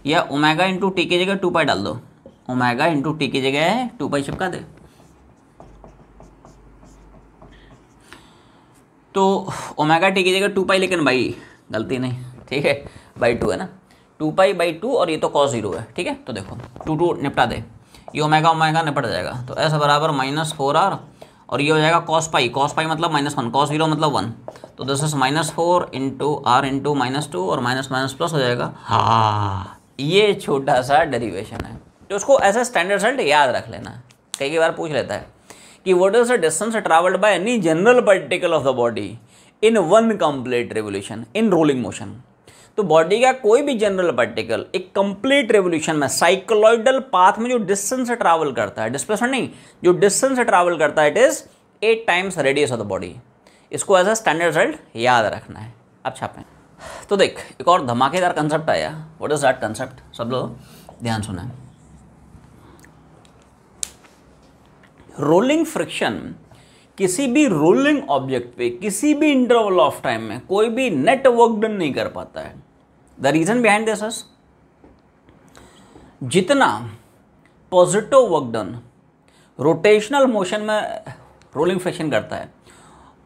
या ओमेगा इंटू टी की जगह 2π डाल दो, ओमेगा इंटू टी की जगह 2π चिपका दे। तो ओमेगा टी की जगह 2π, लेकिन भाई गलती नहीं, ठीक है, /2 है ना, 2π/2 और ये तो cos 0 है, ठीक है। तो देखो 2 निपटा दे, ये ओमेगा ओमेगा निपट जाएगा, तो एस बराबर -4r, और ये हो जाएगा cos π मतलब -1, cos 0 मतलब 1, तो this is -4 into r into -2 और माइनस माइनस प्लस हो जाएगा। हाँ, ये छोटा सा डेरिवेशन है, तो उसको ऐसा स्टैंडर्ड रिजल्ट याद रख लेना, कई बार पूछ लेता है कि what is the distance travelled by any general particle of the body in 1 complete revolution in rolling motion. तो बॉडी का कोई भी जनरल पार्टिकल एक कंप्लीट रेवोल्यूशन में साइक्लोइडल पाथ में जो डिस्टेंस से ट्रैवल करता है, डिस्प्लेसमेंट नहीं, जो डिस्टेंस से ट्रैवल करता है, it is 8 times radius of the body. इसको एज अ स्टैंडर्ड रिजल्ट याद रखना है। अब छापें। तो देख, एक और धमाकेदार कंसेप्ट आया। व्हाट इज दैट कंसेप्ट, सब लोग ध्यान सुने। रोलिंग फ्रिक्शन किसी भी रोलिंग ऑब्जेक्ट पे किसी भी इंटरवल ऑफ टाइम में कोई भी नेट वर्क डन नहीं कर पाता है। The reason behind this is, जितना positive work done rotational motion में रोलिंग फ्रिक्शन करता है,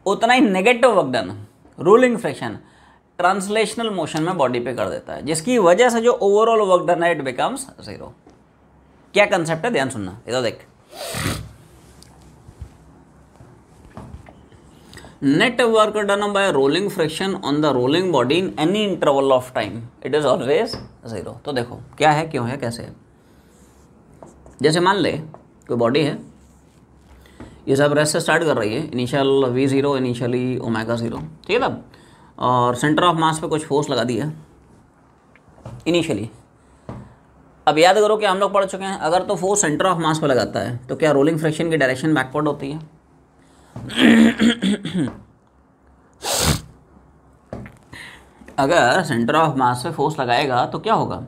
उतना ही negative work done rolling friction translational motion में बॉडी पे कर देता है, जिसकी वजह से जो ओवरऑल वर्क डन है इट बिकम्स 0। क्या कंसेप्ट है, ध्यान सुनना, इधर देख। Net work done by rolling friction on the rolling body in any interval of time, it is always 0। तो देखो क्या है, क्यों है, कैसे है। जैसे मान ले कोई बॉडी है, ये सब रेस्ट से स्टार्ट कर रही है, इनिशियल v0 इनिशियली ओमेगा 0, ठीक है तब, और सेंटर ऑफ मास पे कुछ फोर्स लगा दी है इनिशियली। अब याद करो कि हम लोग पढ़ चुके हैं, अगर तो फोर्स सेंटर ऑफ मास पे लगाता है तो क्या रोलिंग फ्रिक्शन की डायरेक्शन बैकवर्ड होती है। अगर सेंटर ऑफ मास पे फोर्स लगाएगा तो क्या होगा,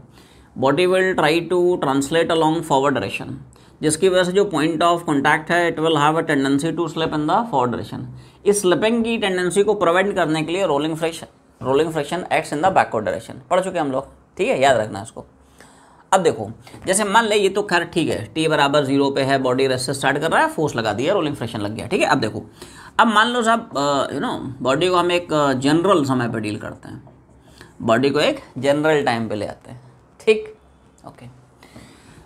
body will try to translate along forward direction, जिसकी वजह से जो पॉइंट ऑफ कॉन्टैक्ट है it will have a tendency to slip in the forward direction. इस स्लिपिंग की टेंडेंसी को प्रिवेंट करने के लिए rolling friction acts in the backward direction. पढ़ चुके हम लोग, ठीक है, याद रखना इसको। अब देखो, जैसे मान ले ये तो खैर ठीक है, t बराबर 0 पे है, बॉडी रेस्ट से स्टार्ट कर रहा है, फोर्स लगा दिया, रोलिंग फ्रिक्शन लग गया, ठीक है। अब देखो, अब मान लो साहब यू नो बॉडी को हम एक जनरल समय पे डील करते हैं, बॉडी को एक जनरल टाइम पे ले आते हैं, ठीक, ओके।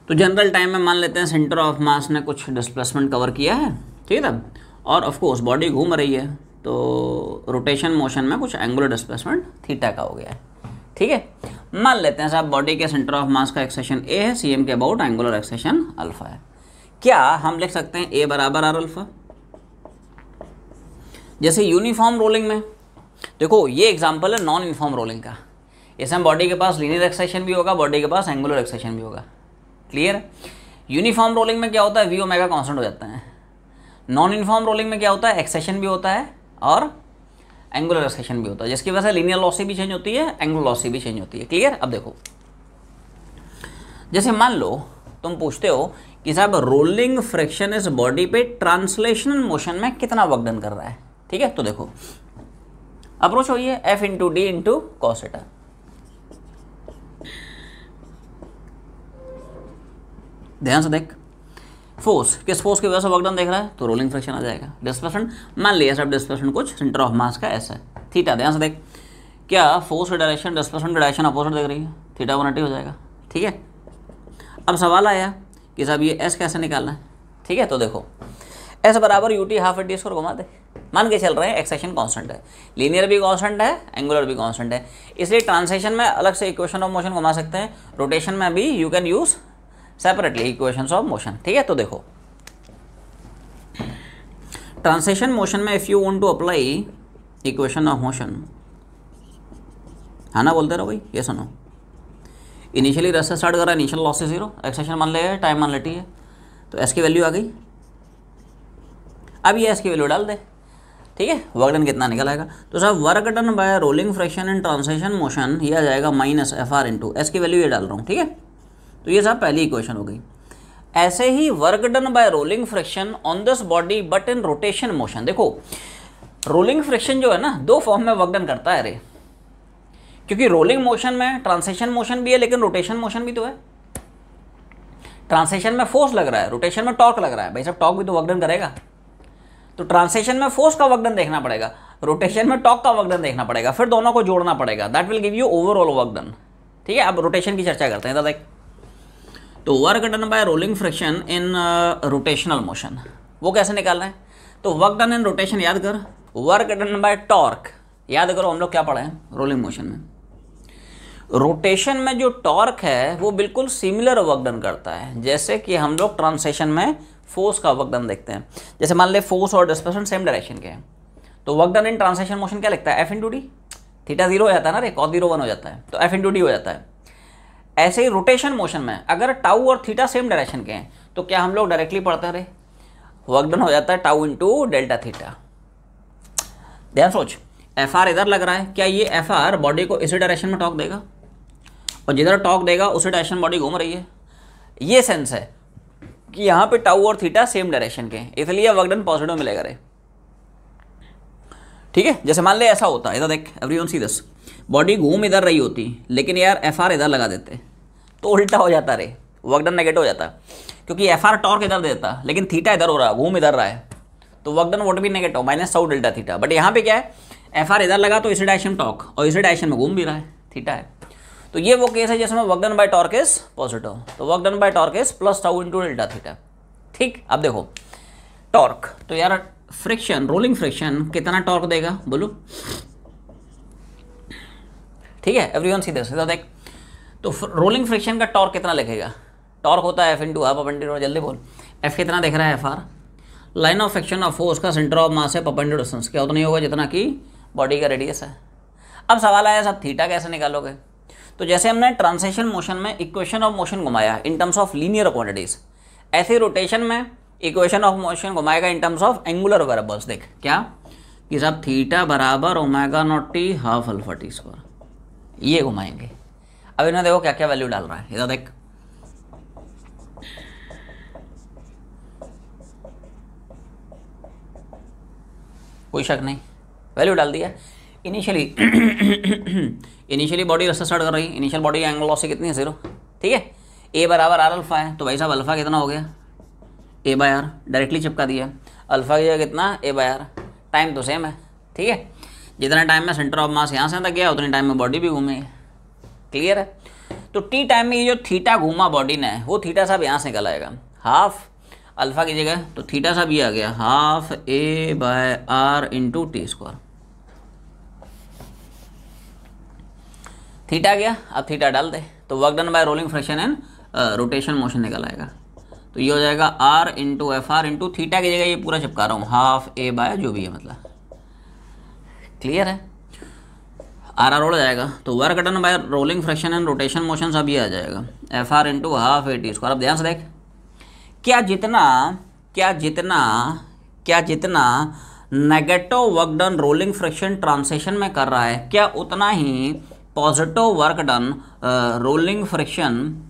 तो जनरल टाइम में मान लेते हैं सेंटर ऑफ मास ने कुछ डिस्प्लेसमेंट कवर किया है, ठीक है, और ऑफ कोर्स बॉडी घूम रही है, तो रोटेशन मोशन में कुछ एंगुलर डिस्प्लेसमेंट थीटा का हो गया है, ठीक है। मान लेते हैं साहब बॉडी के सेंटर ऑफ मास का एक्सेशन ए है, cm के अबाउट एंगुलर एक्सेशन अल्फा है। क्या हम लिख सकते हैं a बराबर आर अल्फा। जैसे यूनिफॉर्म रोलिंग में देखो, ये एग्जांपल है नॉन यूनिफॉर्म रोलिंग का, इसमें बॉडी के पास लीनियर एक्सेशन भी होगा, बॉडी के पास एंगुलर एक्सेशन भी होगा, क्लियर। यूनिफॉर्म रोलिंग में क्या होता है, v ओमेगा कांस्टेंट हो जाता है। नॉन यूनिफॉर्म रोलिंग में क्या होता है, एक्सेशन भी होता है और एंगुलर एक्सेशन भी होता है, जिसकी वजह से लीनियर वेलोसिटी भी चेंज होती है, एंगुलर वेलोसिटी भी चेंज होती है, क्लियर। अब देखो, जैसे मान लो तुम पूछते हो कि साहब रोलिंग फ्रिक्शन इस बॉडी पे ट्रांसलेशनल मोशन में कितना वर्क डन कर रहा है, ठीक है। तो देखो अप्रोच हुई है F into D into cos theta. ध्यान से देख, फोर्स, किस फोर्स की वजह से वर्क डन देख रहा है, तो रोलिंग फ्रिक्शन आ जाएगा। डिस्प्लेसमेंट मान लिया सब, डिस्प्लेसमेंट कुछ सेंटर ऑफ मास का ऐसा है, थीटा। ध्यान से देख, क्या फोर्स की डायरेक्शन डिस्प्लेसमेंट की डायरेक्शन अपोजिट देख रही है, थीटा 180 हो जाएगा, ठीक है। अब सवाल आया कि साहब ये एस कैसे निकालना है, ठीक है। तो देखो एस बराबर UT half A D square घुमा दे, मान के चल रहे हैं एक्सेशन कांस्टेंट है, लीनियर भी कांस्टेंट है, एंगुलर भी कांस्टेंट है, इसलिए ट्रांसलेशन में अलग से इक्वेशन ऑफ मोशन घुमा सकते हैं, रोटेशन में भी you can use separately equations of motion. ठीक है, तो देखो ट्रांसलेशन मोशन में if you want to apply equation of motion, हाँ ना बोलते रहो भाई, ये सुनो, इनिशियली रस से स्टार्ट करा, इनिशियल लॉस से 0, एक्सेशन मान ले, टाइम मान लेती है, तो एस की वैल्यू आ गई। अब ये एस की वैल्यू डाल दे, ठीक है, वर्क डन कितना निकल आएगा, तो साहब work done by rolling fraction in translation motion ये आ जाएगा minus F R into S की वैल्यू ये डाल रहा हूँ। ठीक है, तो ये साहब पहली इक्वेशन हो गई। ऐसे ही work done by rolling friction on this body but in rotation motion, देखो रोलिंग फ्रैक्शन जो है ना 2 फॉर्म में वर्क डन करता है रे, क्योंकि रोलिंग मोशन में ट्रांसलेशन मोशन भी है लेकिन रोटेशन मोशन भी तो है। ट्रांसलेशन में फोर्स लग रहा है, रोटेशन में टॉर्क लग रहा है, भाई साहब टॉर्क भी तो वर्क डन करेगा, तो ट्रांसलेशन में फोर्स का वर्क डन देखना पड़ेगा, रोटेशन में टॉर्क का वर्क डन देखना पड़ेगा, फिर दोनों को जोड़ना पड़ेगा, that will give you overall work done. ठीक है, अब रोटेशन की चर्चा करते हैं दादा। तो work done by rolling fraction in rotational motion वो कैसे निकालना है, तो वर्क डन इन रोटेशन याद कर, वर्क डन बाय टॉर्क याद करो, हम लोग क्या पढ़े हैं रोलिंग मोशन में, रोटेशन में जो टॉर्क है वो बिल्कुल सिमिलर वर्क डन करता है जैसे कि हम लोग ट्रांसलेशन में फोर्स का वर्क डन देखते हैं। जैसे मान ले फोर्स और डिस्प्लेसमेंट सेम डायरेक्शन के हैं, तो work done in translation motion क्या लिखता है, एफ इंटू डी, थीटा 0 हो जाता है ना रे, कॉस 0 1 हो जाता है, तो एफ इंटू डी हो जाता है। ऐसे ही रोटेशन मोशन में अगर टाउ और थीटा सेम डायरेक्शन के हैं तो क्या हम लोग डायरेक्टली पढ़ते हैं रे, वर्क डन हो जाता है टाउ इंटू डेल्टा थीटा। ध्यान सोच, एफ आर इधर लग रहा है, क्या ये एफ आर बॉडी को इसी डायरेक्शन में टॉर्क देगा, और जिधर टॉर्क देगा उसी डायरेक्शन बॉडी घूम रही है, ये सेंस है कि यहाँ पे टाउ और थीटा सेम डायरेक्शन के हैं, इसलिए वर्क डन पॉजिटिव मिलेगा रे। ठीक है, जैसे मान ले ऐसा होता है, इधर देख एवरीवन सी दिस, बॉडी घूम इधर रही होती लेकिन यार एफ आर इधर लगा देते तो उल्टा हो जाता रे, वर्क डन नेगेटिव हो जाता, क्योंकि एफ आर टॉर्क इधर देता लेकिन थीटा इधर हो रहा, घूम इधर रहा है, तो वर्क डन वोट भी negative minus tau delta theta. But यहाँ पे क्या है, एफ आर इधर लगा तो इसी डायरेक्शन टॉर्क और इसी डायरेक्शन में घूम भी रहा है, थीटा है, तो ये वो केस है जिसमें work done by torque is positive, तो work done by torque is plus tau into delta theta. ठीक, अब देखो टॉर्क, तो यार फ्रिक्शन, रोलिंग फ्रिक्शन कितना टॉर्क देगा बोलो, ठीक है एवरीवन सीधे सीधा देख, तो रोलिंग फ्रिक्शन का टॉर्क कितना लिखेगा, टॉर्क होता है एफ इंटू हाफ परपेंडिकुलर, जल्दी बोल, एफ कितना दिख रहा है, F R line of action of force का सेंटर ऑफ मास है परपेंडिकुलर डिस्टेंस, क्या उतना ही होगा जितना कि बॉडी का रेडियस है। अब सवाल आया साहब थीटा कैसे निकालोगे, तो जैसे हमने ट्रांसलेशन मोशन में इक्वेशन ऑफ मोशन घुमाया in terms of linear quantities, ऐसे रोटेशन में इक्वेशन ऑफ मोशन घुमाएगा in terms of angular variables. देख क्या कि साहब थीटा बराबर omega naught T half alpha T square, ये घुमाएंगे। अब इन्हें देखो क्या क्या वैल्यू डाल रहा है, इधर देख कोई शक नहीं, वैल्यू डाल दिया। इनिशियली बॉडी रस्ता स्टार्ट कर रही है, इनिशियल बॉडी एंगल लॉस से कितनी है 0, ठीक है, ए बराबर आर अल्फा है, तो भाई साहब अल्फा कितना हो गया ए बाय आर, डायरेक्टली चिपका दिया, अल्फा की कितना ए बाय आर, टाइम तो सेम है, ठीक है, जितना टाइम में सेंटर ऑफ मास यहाँ से तक गया उतने टाइम में बॉडी भी घूमेगी, क्लियर है। तो टी टाइम में ये जो थीटा घूमा बॉडी ने वो थीटा साहब यहाँ से निकल आएगा, हाफ अल्फा की जगह तो थीटा साहब ये आ गया half A by R into T square, theta गया, अब थीटा डाल दे तो work done by rolling friction and rotation motion निकल आएगा, तो ये हो जाएगा R into F R into theta की जगह ये पूरा चिपका रहा हूँ हाफ ए बाय जो भी है, मतलब क्लियर है, आर आर उड़ जाएगा, तो work done by rolling friction and rotation motion सब ये आ जाएगा F R into half A T square. अब ध्यान से देख, क्या जितना negative work done rolling friction translation में कर रहा है, क्या उतना ही positive work done rolling friction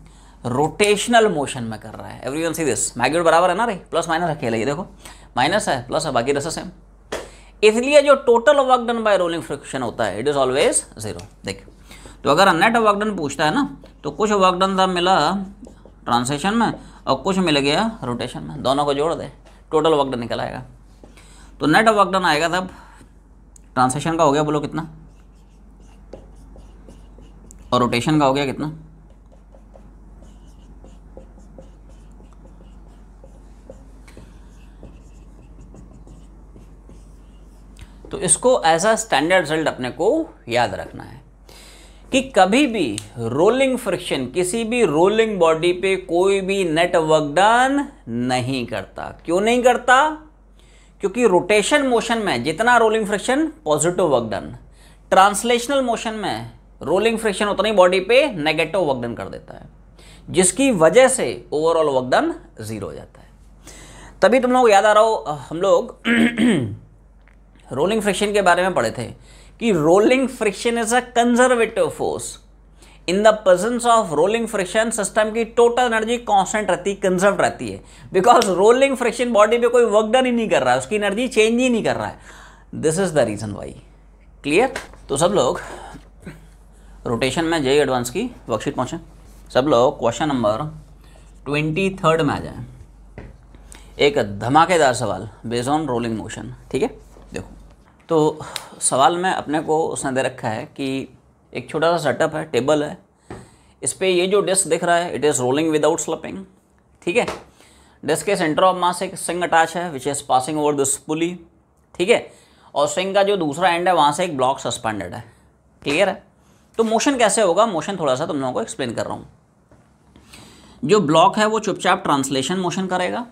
rotational motion में कर रहा है। एवरीवन सी दिस, मैग्नीट्यूड बराबर है ना रे, प्लस माइनस अकेले, ये देखो माइनस है प्लस है बाकी रेस्ट सेम, इसलिए जो total work done by rolling friction होता है इट इज ऑलवेज 0। देख, तो अगर नेट वर्क डन पूछता है ना तो कुछ वर्क डन था मिला ट्रांसलेशन में और कुछ मिल गया रोटेशन में, दोनों को जोड़ दे टोटल वर्क डन निकल आएगा, तो नेट वर्क डन आएगा तब ट्रांसलेशन का हो गया बोलो कितना, और रोटेशन का हो गया कितना, तो इसको एज अ स्टैंडर्ड रिजल्ट अपने को याद रखना है कि कभी भी रोलिंग फ्रिक्शन किसी भी रोलिंग बॉडी पे कोई भी नेट वर्क डन नहीं करता। क्यों नहीं करता? क्योंकि रोटेशन मोशन में जितना rolling friction positive work done, translational motion में रोलिंग फ्रिक्शन उतनी बॉडी पे नेगेटिव वर्क डन कर देता है, जिसकी वजह से ओवरऑल वर्क डन जीरो हो जाता है। तभी तुम लोग याद आ रहा हो, हम लोग रोलिंग फ्रिक्शन के बारे में पढ़े थे कि rolling friction is a conservative force. In the presence of rolling friction system की टोटल एनर्जी कांस्टेंट रहती है, कंजर्व रहती है, बिकॉज रोलिंग फ्रिक्शन बॉडी पे कोई वर्क डन ही नहीं कर रहा है, उसकी एनर्जी चेंज ही नहीं कर रहा है। This is the reason why. Clear? तो सब लोग रोटेशन में जेईई एडवांस की वर्कशीट पहुंचे। सब लोग क्वेश्चन नंबर 23 में आ जाए। एक धमाकेदार सवाल बेस्ड ऑन रोलिंग मोशन। ठीक है, देखो तो सवाल में अपने को उसने दे रखा है कि एक छोटा सा सेटअप है, टेबल है, इस पे ये जो डिस्क दिख रहा है it is rolling without slipping. ठीक है, डिस्क के सेंटर ऑफ मास एक स्ट्रिंग अटैच है which is passing over this pulley. ठीक है, और स्ट्रिंग का जो दूसरा एंड है वहाँ से एक ब्लॉक सस्पेंडेड है। क्लियर है? तो मोशन कैसे होगा, मोशन थोड़ा सा तुम लोगों को एक्सप्लेन कर रहा हूँ। जो ब्लॉक है वो चुपचाप ट्रांसलेशन मोशन करेगा,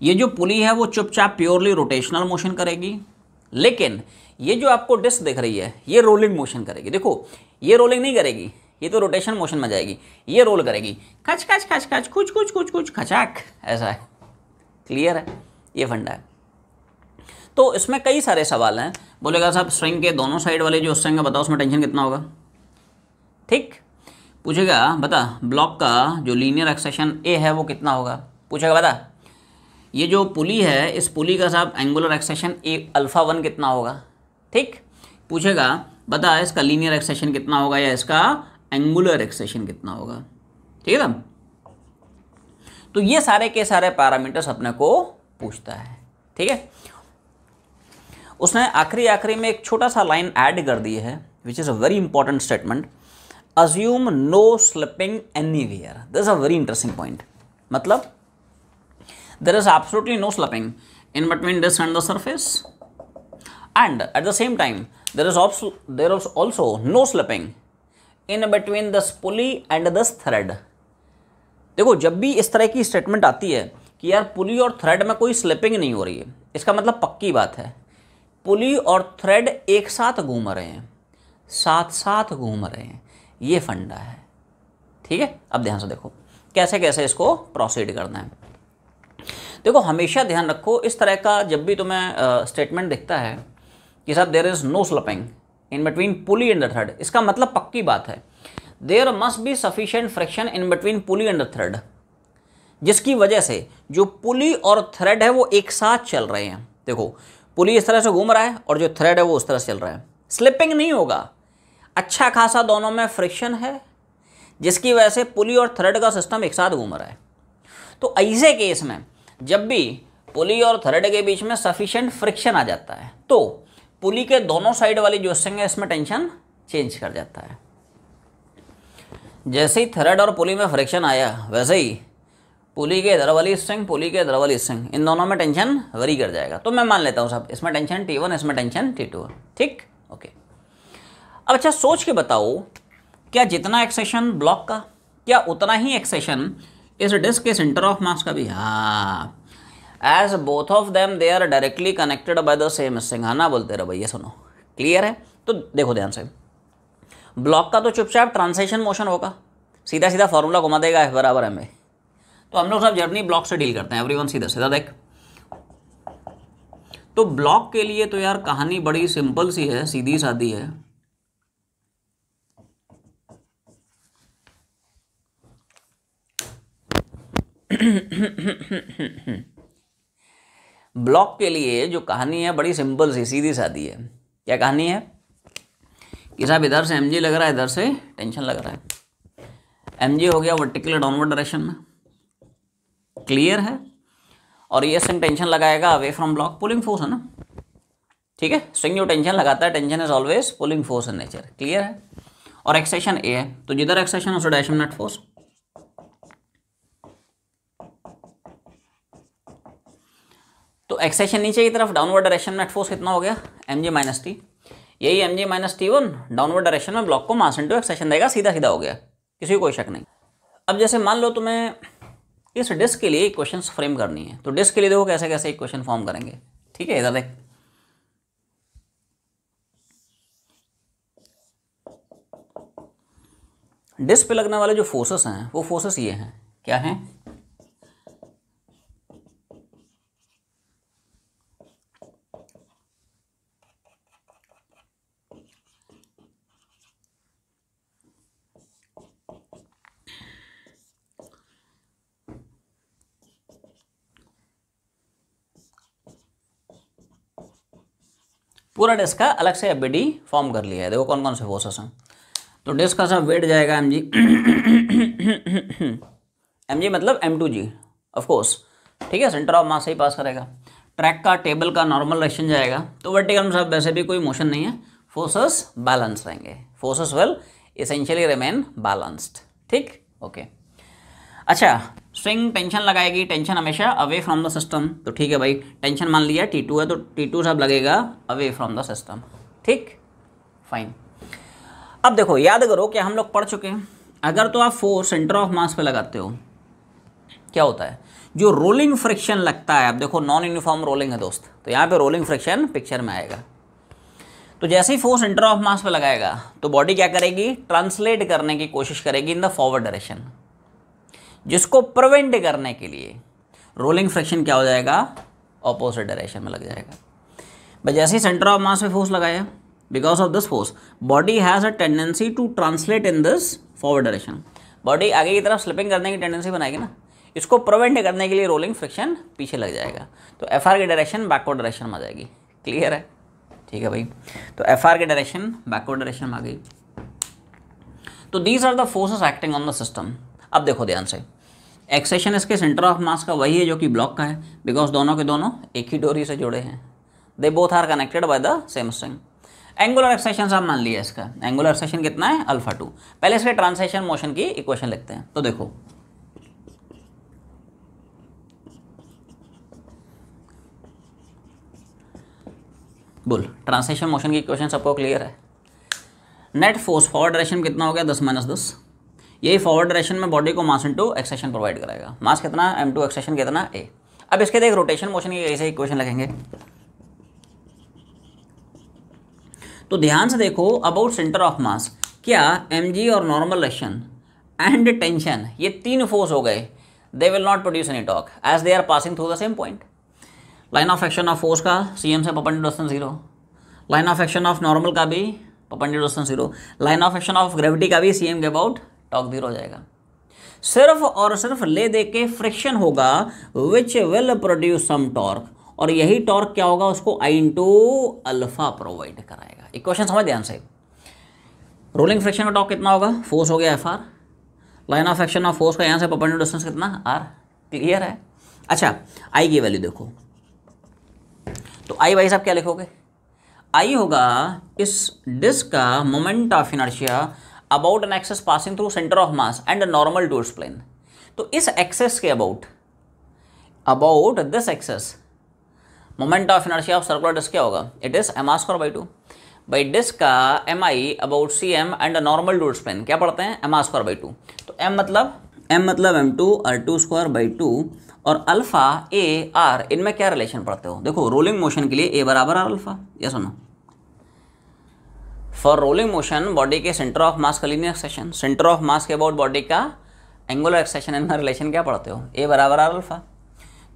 ये जो पुली है वो चुपचाप प्योरली रोटेशनल मोशन करेगी, लेकिन ये जो आपको डिस्क दिख रही है ये रोलिंग मोशन करेगी। देखो ये रोलिंग नहीं करेगी, ये तो रोटेशन मोशन में जाएगी, ये रोल करेगी, खच खच खच खच कुछ कुछ कुछ कुछ खचाक, ऐसा है। क्लियर है? ये फंडा है। तो इसमें कई सारे सवाल हैं। बोलेगा साहब स्ट्रिंग के दोनों साइड वाले जो स्ट्रिंग है बताओ उसमें टेंशन कितना होगा। ठीक, पूछेगा बता ब्लॉक का जो लीनियर एक्सेशन ए है वो कितना होगा। पूछेगा बता ये जो पुली है इस पुली का साहब एंगुलर एक्सेशन ए अल्फा 1 कितना होगा। ठीक, पूछेगा बता इसका लीनियर एक्सेशन कितना होगा या इसका एंगुलर एक्सेशन कितना होगा। ठीक है ना, तो ये सारे के सारे पैरामीटर्स अपने को पूछता है। ठीक है, उसने आखिरी में एक छोटा सा लाइन ऐड कर दी है which is a very important statement, assume no slipping anywhere. This is a very interesting point. मतलब there is absolutely no slipping in between this and the surface, and at the same time there is also no slipping in between this pulley and this thread। देखो जब भी इस तरह की स्टेटमेंट आती है कि यार पुली और थ्रेड में कोई स्लिपिंग नहीं हो रही है, इसका मतलब पक्की बात है पुली और थ्रेड एक साथ घूम रहे हैं, साथ साथ घूम रहे हैं, ये फंडा है। ठीक है, अब ध्यान से देखो कैसे कैसे इसको प्रोसीड करना है। देखो हमेशा ध्यान रखो इस तरह का जब भी तुम्हें स्टेटमेंट दिखता है कि साहब there is no slipping in between pulley and the thread, इसका मतलब पक्की बात है there must be sufficient friction in between pulley and the thread, जिसकी वजह से जो पुली और थ्रेड है वो एक साथ चल रहे हैं। देखो पुली इस तरह से घूम रहा है और जो थ्रेड है वो उस तरह से चल रहा है, स्लिपिंग नहीं होगा, अच्छा खासा दोनों में फ्रिक्शन है जिसकी वजह से पुली और थ्रेड का सिस्टम एक साथ घूम रहा है। तो ऐसे केस में जब भी पुली और थ्रेड के बीच में सफिशिएंट फ्रिक्शन आ जाता है तो पुली के दोनों साइड वाली जो स्ट्रिंग है इसमें टेंशन चेंज कर जाता है। जैसे ही थ्रेड और पुली में फ्रिक्शन आया वैसे ही पुली के इधर वाली स्ट्रिंग पुली के इधर वाली स्ट्रिंग इन दोनों में टेंशन वरी कर जाएगा। तो मैं मान लेता हूँ साहब इसमें टेंशन T1 इसमें टेंशन T2। ठीक, ओके। अब अच्छा सोच के बताओ क्या जितना एक्सेशन ब्लॉक का क्या उतना ही एक्सेशन इस डिस्क के सेंटर ऑफ मास का भी। हाँ, as both of them they are directly connected by the same string. हाँ ना बोलते रहो भैया, सुनो। क्लियर है? तो देखो ध्यान से, ब्लॉक का तो चुपचाप ट्रांसलेशन मोशन होगा, सीधा सीधा फॉर्मूला घुमा देगा F बराबर m। तो हम लोग सब जर्नी ब्लॉक से डील करते हैं, एवरीवन सीधा सीधा देख। तो ब्लॉक के लिए तो यार कहानी बड़ी सिंपल सी है, सीधी सादी है। ब्लॉक के लिए जो कहानी है बड़ी सिंपल सी सीधी सादी है। क्या कहानी है कि साहब इधर से mg लग रहा है, इधर से टेंशन लग रहा है। mg हो गया वर्टिकल डाउनवर्ड डायरेक्शन में, क्लियर है, और ये स्ट्रिंग टेंशन लगाएगा away from block, pulling force है ना। ठीक है, स्ट्रिंग जो टेंशन लगाता है tension is always pulling force in nature. Clear है, और एक्सेशन ए है तो जिधर एक्सेशन उस डायरेक्शन नेट फोर्स। तो एक्सेशन नीचे की तरफ डाउनवर्ड डायरेक्शन नेट फोर्स कितना हो गया एम जी माइनस टी, यही M G minus T one downward direction में ब्लॉक को मास इंटू एक्सेशन देगा, सीधा सीधा हो गया, किसी को कोई शक नहीं। अब जैसे मान लो तुम्हें इस डिस्क के लिए इक्वेशन फ्रेम करनी है, तो डिस्क के लिए देखो कैसे कैसे इक्वेशन फॉर्म करेंगे। ठीक है, इधर देख, डिस्क पे लगने वाले जो फोर्सेस हैं वो फोर्सेस ये हैं, क्या हैं? पूरा डिस्क का अलग से एफबीडी फॉर्म कर लिया है। देखो कौन कौन से फोर्सेस हैं। तो डिस्क का सब वेट जाएगा एम जी, एम जी मतलब m2g ऑफ कोर्स, ठीक है, सेंटर ऑफ मास से ही पास करेगा। ट्रैक का टेबल का नॉर्मल डायरेक्शन जाएगा, तो वर्टिकल में सब वैसे भी कोई मोशन नहीं है, फोर्सेस बैलेंस रहेंगे, forces will essentially remain balanced. ठीक, ओके। अच्छा, स्ट्रिंग टेंशन लगाएगी, टेंशन हमेशा अवे फ्रॉम द सिस्टम, तो ठीक है भाई, टेंशन मान लिया T2 है, तो T2 सब लगेगा अवे फ्रॉम द सिस्टम। ठीक, फाइन। अब देखो, याद करो कि हम लोग पढ़ चुके हैं, अगर तो आप फोर्स सेंटर ऑफ मास पे लगाते हो, क्या होता है, जो रोलिंग फ्रिक्शन लगता है, अब देखो नॉन यूनिफॉर्म रोलिंग है दोस्त, तो यहाँ पे रोलिंग फ्रिक्शन पिक्चर में आएगा। तो जैसे ही फोर्स सेंटर ऑफ मास पे लगाएगा तो बॉडी क्या करेगी, ट्रांसलेट करने की कोशिश करेगी इन द फॉरवर्ड डायरेक्शन, जिसको प्रिवेंट करने के लिए रोलिंग फ्रिक्शन क्या हो जाएगा, ऑपोजिट डायरेक्शन में लग जाएगा। बस जैसे ही सेंटर ऑफ मास पे फोर्स लगाया, because of this force body has a tendency to translate in this forward direction, body आगे की तरफ स्लिपिंग करने की टेंडेंसी बनाएगी ना, इसको प्रिवेंट करने के लिए रोलिंग फ्रिक्शन पीछे लग जाएगा, तो एफ आर की डायरेक्शन बैकवर्ड डायरेक्शन में आ जाएगी। क्लियर है? ठीक है भाई, तो एफ आर की डायरेक्शन बैकवर्ड डायरेक्शन में आ गई। तो these are the forces acting on the system. अब देखो ध्यान से, एक्सेशन इसके सेंटर ऑफ मास का वही है जो कि ब्लॉक का है, बिकॉज दोनों के दोनों एक ही डोरी से जुड़े हैं, they both are connected by the same string. Angular acceleration आप मान लिया, इसका एंगुलर एक्सेशन कितना है, अल्फा 2। पहले इसके ट्रांसलेशन मोशन की इक्वेशन लिखते हैं, तो देखो बोल, ट्रांसलेशन मोशन की इक्वेशन सबको क्लियर है। नेट फोर्स फॉरवर्ड डायरेक्शन कितना हो गया, 10 - 10, यही फॉरवर्ड डायरेक्शन में बॉडी को मास इनटू एक्सेशन प्रोवाइड कराएगा, मास कितना m2, एक्सेशन कितना a। अब इसके देख रोटेशन मोशन की ऐसे इक्वेशन लिखेंगे, तो ध्यान से देखो, अबाउट सेंटर ऑफ मास, क्या mg और नॉर्मल डायरेक्शन एंड टेंशन, ये तीन फोर्स हो गए, they will not produce any torque as they are passing through the same point. Line of action of force का CM से perpendicular distance 0, line of action of normal का भी perpendicular distance 0, line of action of gravity का भी CM के अबाउट टॉर्क 0 हो जाएगा। सिर्फ और सिर्फ ले दे के फ्रिक्शन होगा which will produce some torque, और यही टॉर्क क्या होगा, उसको I इंटू अल्फा प्रोवाइड कराएगा। इक्वेशन समझ ध्यान से, रोलिंग फ्रिक्शन का टॉर्क कितना होगा, फोर्स हो गया FR, line of action of force का यहाँ से परपेंडिकुलर डिस्टेंस कितना R। क्लियर है? अच्छा, I की वैल्यू देखो, तो I भाई साहब क्या लिखोगे, I होगा इस डिस्क का moment of inertia about an axis passing through centre of mass and normal to its plane. तो इस एक्सेस के about this axis moment of inertia of circular disc क्या होगा, it is m² by disc का mi about cm and normal to its plane क्या पढ़ते हैं, m²/2। तो m मतलब m2 r²/2 और अल्फा a r, इनमें क्या रिलेशन पढ़ते हो, देखो रोलिंग मोशन के लिए a बराबर r अल्फा, या सुनो, फॉर रोलिंग मोशन बॉडी के सेंटर ऑफ मास का linear acceleration, centre of mass के अबाउट बॉडी का एंगुलर एक्सेशन, इनका रिलेशन क्या पढ़ते हो, a बराबर r अल्फा।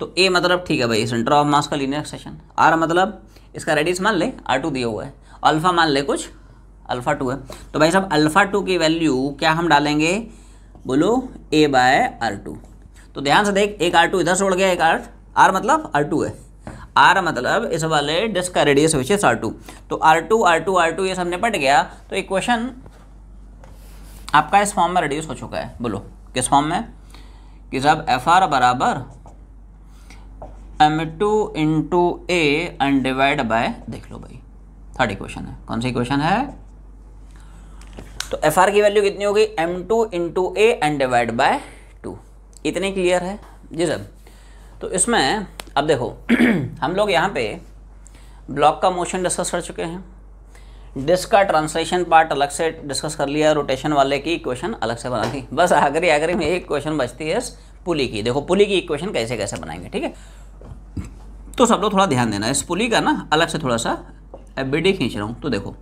तो a मतलब ठीक है भाई सेंटर ऑफ मास का लीनियर एक्सेशन, r मतलब इसका रेडियस मान ले r2 दिया हुआ है, अल्फा मान ले कुछ अल्फा 2 है, तो भाई साहब अल्फा 2 की वैल्यू क्या हम डालेंगे, बोलो a/r2। तो ध्यान से देख, एक r2 इधर से उड़ गया, एक r मतलब r2 है, r मतलब इस वाले डिस्क का रेडियस विच इज r2, तो r2 ये सब निपट गया। तो इक्वेशन आपका इस फॉर्म में रिड्यूस हो चुका है, बोलो किस फॉर्म में, कि साहब FR बराबर m2 into a and divide by, देख लो भाई थर्ड इक्वेशन है, कौन सी इक्वेशन है, तो FR की वैल्यू कितनी होगी, m2 into a and divide by 2। इतनी क्लियर है जी सर? तो इसमें अब देखो हम लोग यहाँ पे ब्लॉक का मोशन डिस्कस कर चुके हैं, डिस्क का ट्रांसलेशन पार्ट अलग से डिस्कस कर लिया, रोटेशन वाले की इक्वेशन अलग से बना दी। बस आखिरी में एक क्वेश्चन बचती है पुली की। देखो पुली की इक्वेशन कैसे कैसे बनाएंगे, ठीक है। तो सब लोग थोड़ा ध्यान देना, इस पुली का ना अलग से थोड़ा सा एफबीडी खींच रहा हूँ। तो देखो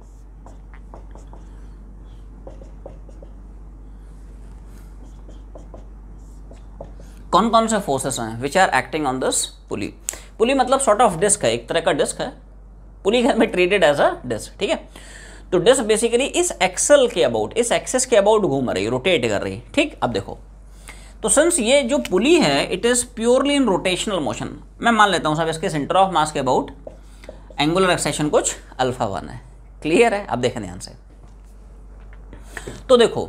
कौन कौन से फोर्सेस हैं which are acting on this pulley. Pulley मतलब सॉर्ट ऑफ डिस्क है, एक तरह का डिस्क है। पुली में ट्रीटेड एज अ डिस्क, ठीक है। तो डिस्क बेसिकली इस एक्सल के अबाउट, इस एक्सिस के अबाउट घूम रही, रोटेट कर रही, ठीक। अब देखो तो सिंस ये जो पुली है it is purely in rotational motion, मैं मान लेता हूं साहब इसके सेंटर ऑफ मास के अबाउट एंगुलर एक्सेशन कुछ α1 है। क्लियर है? अब देखें ध्यान से। तो देखो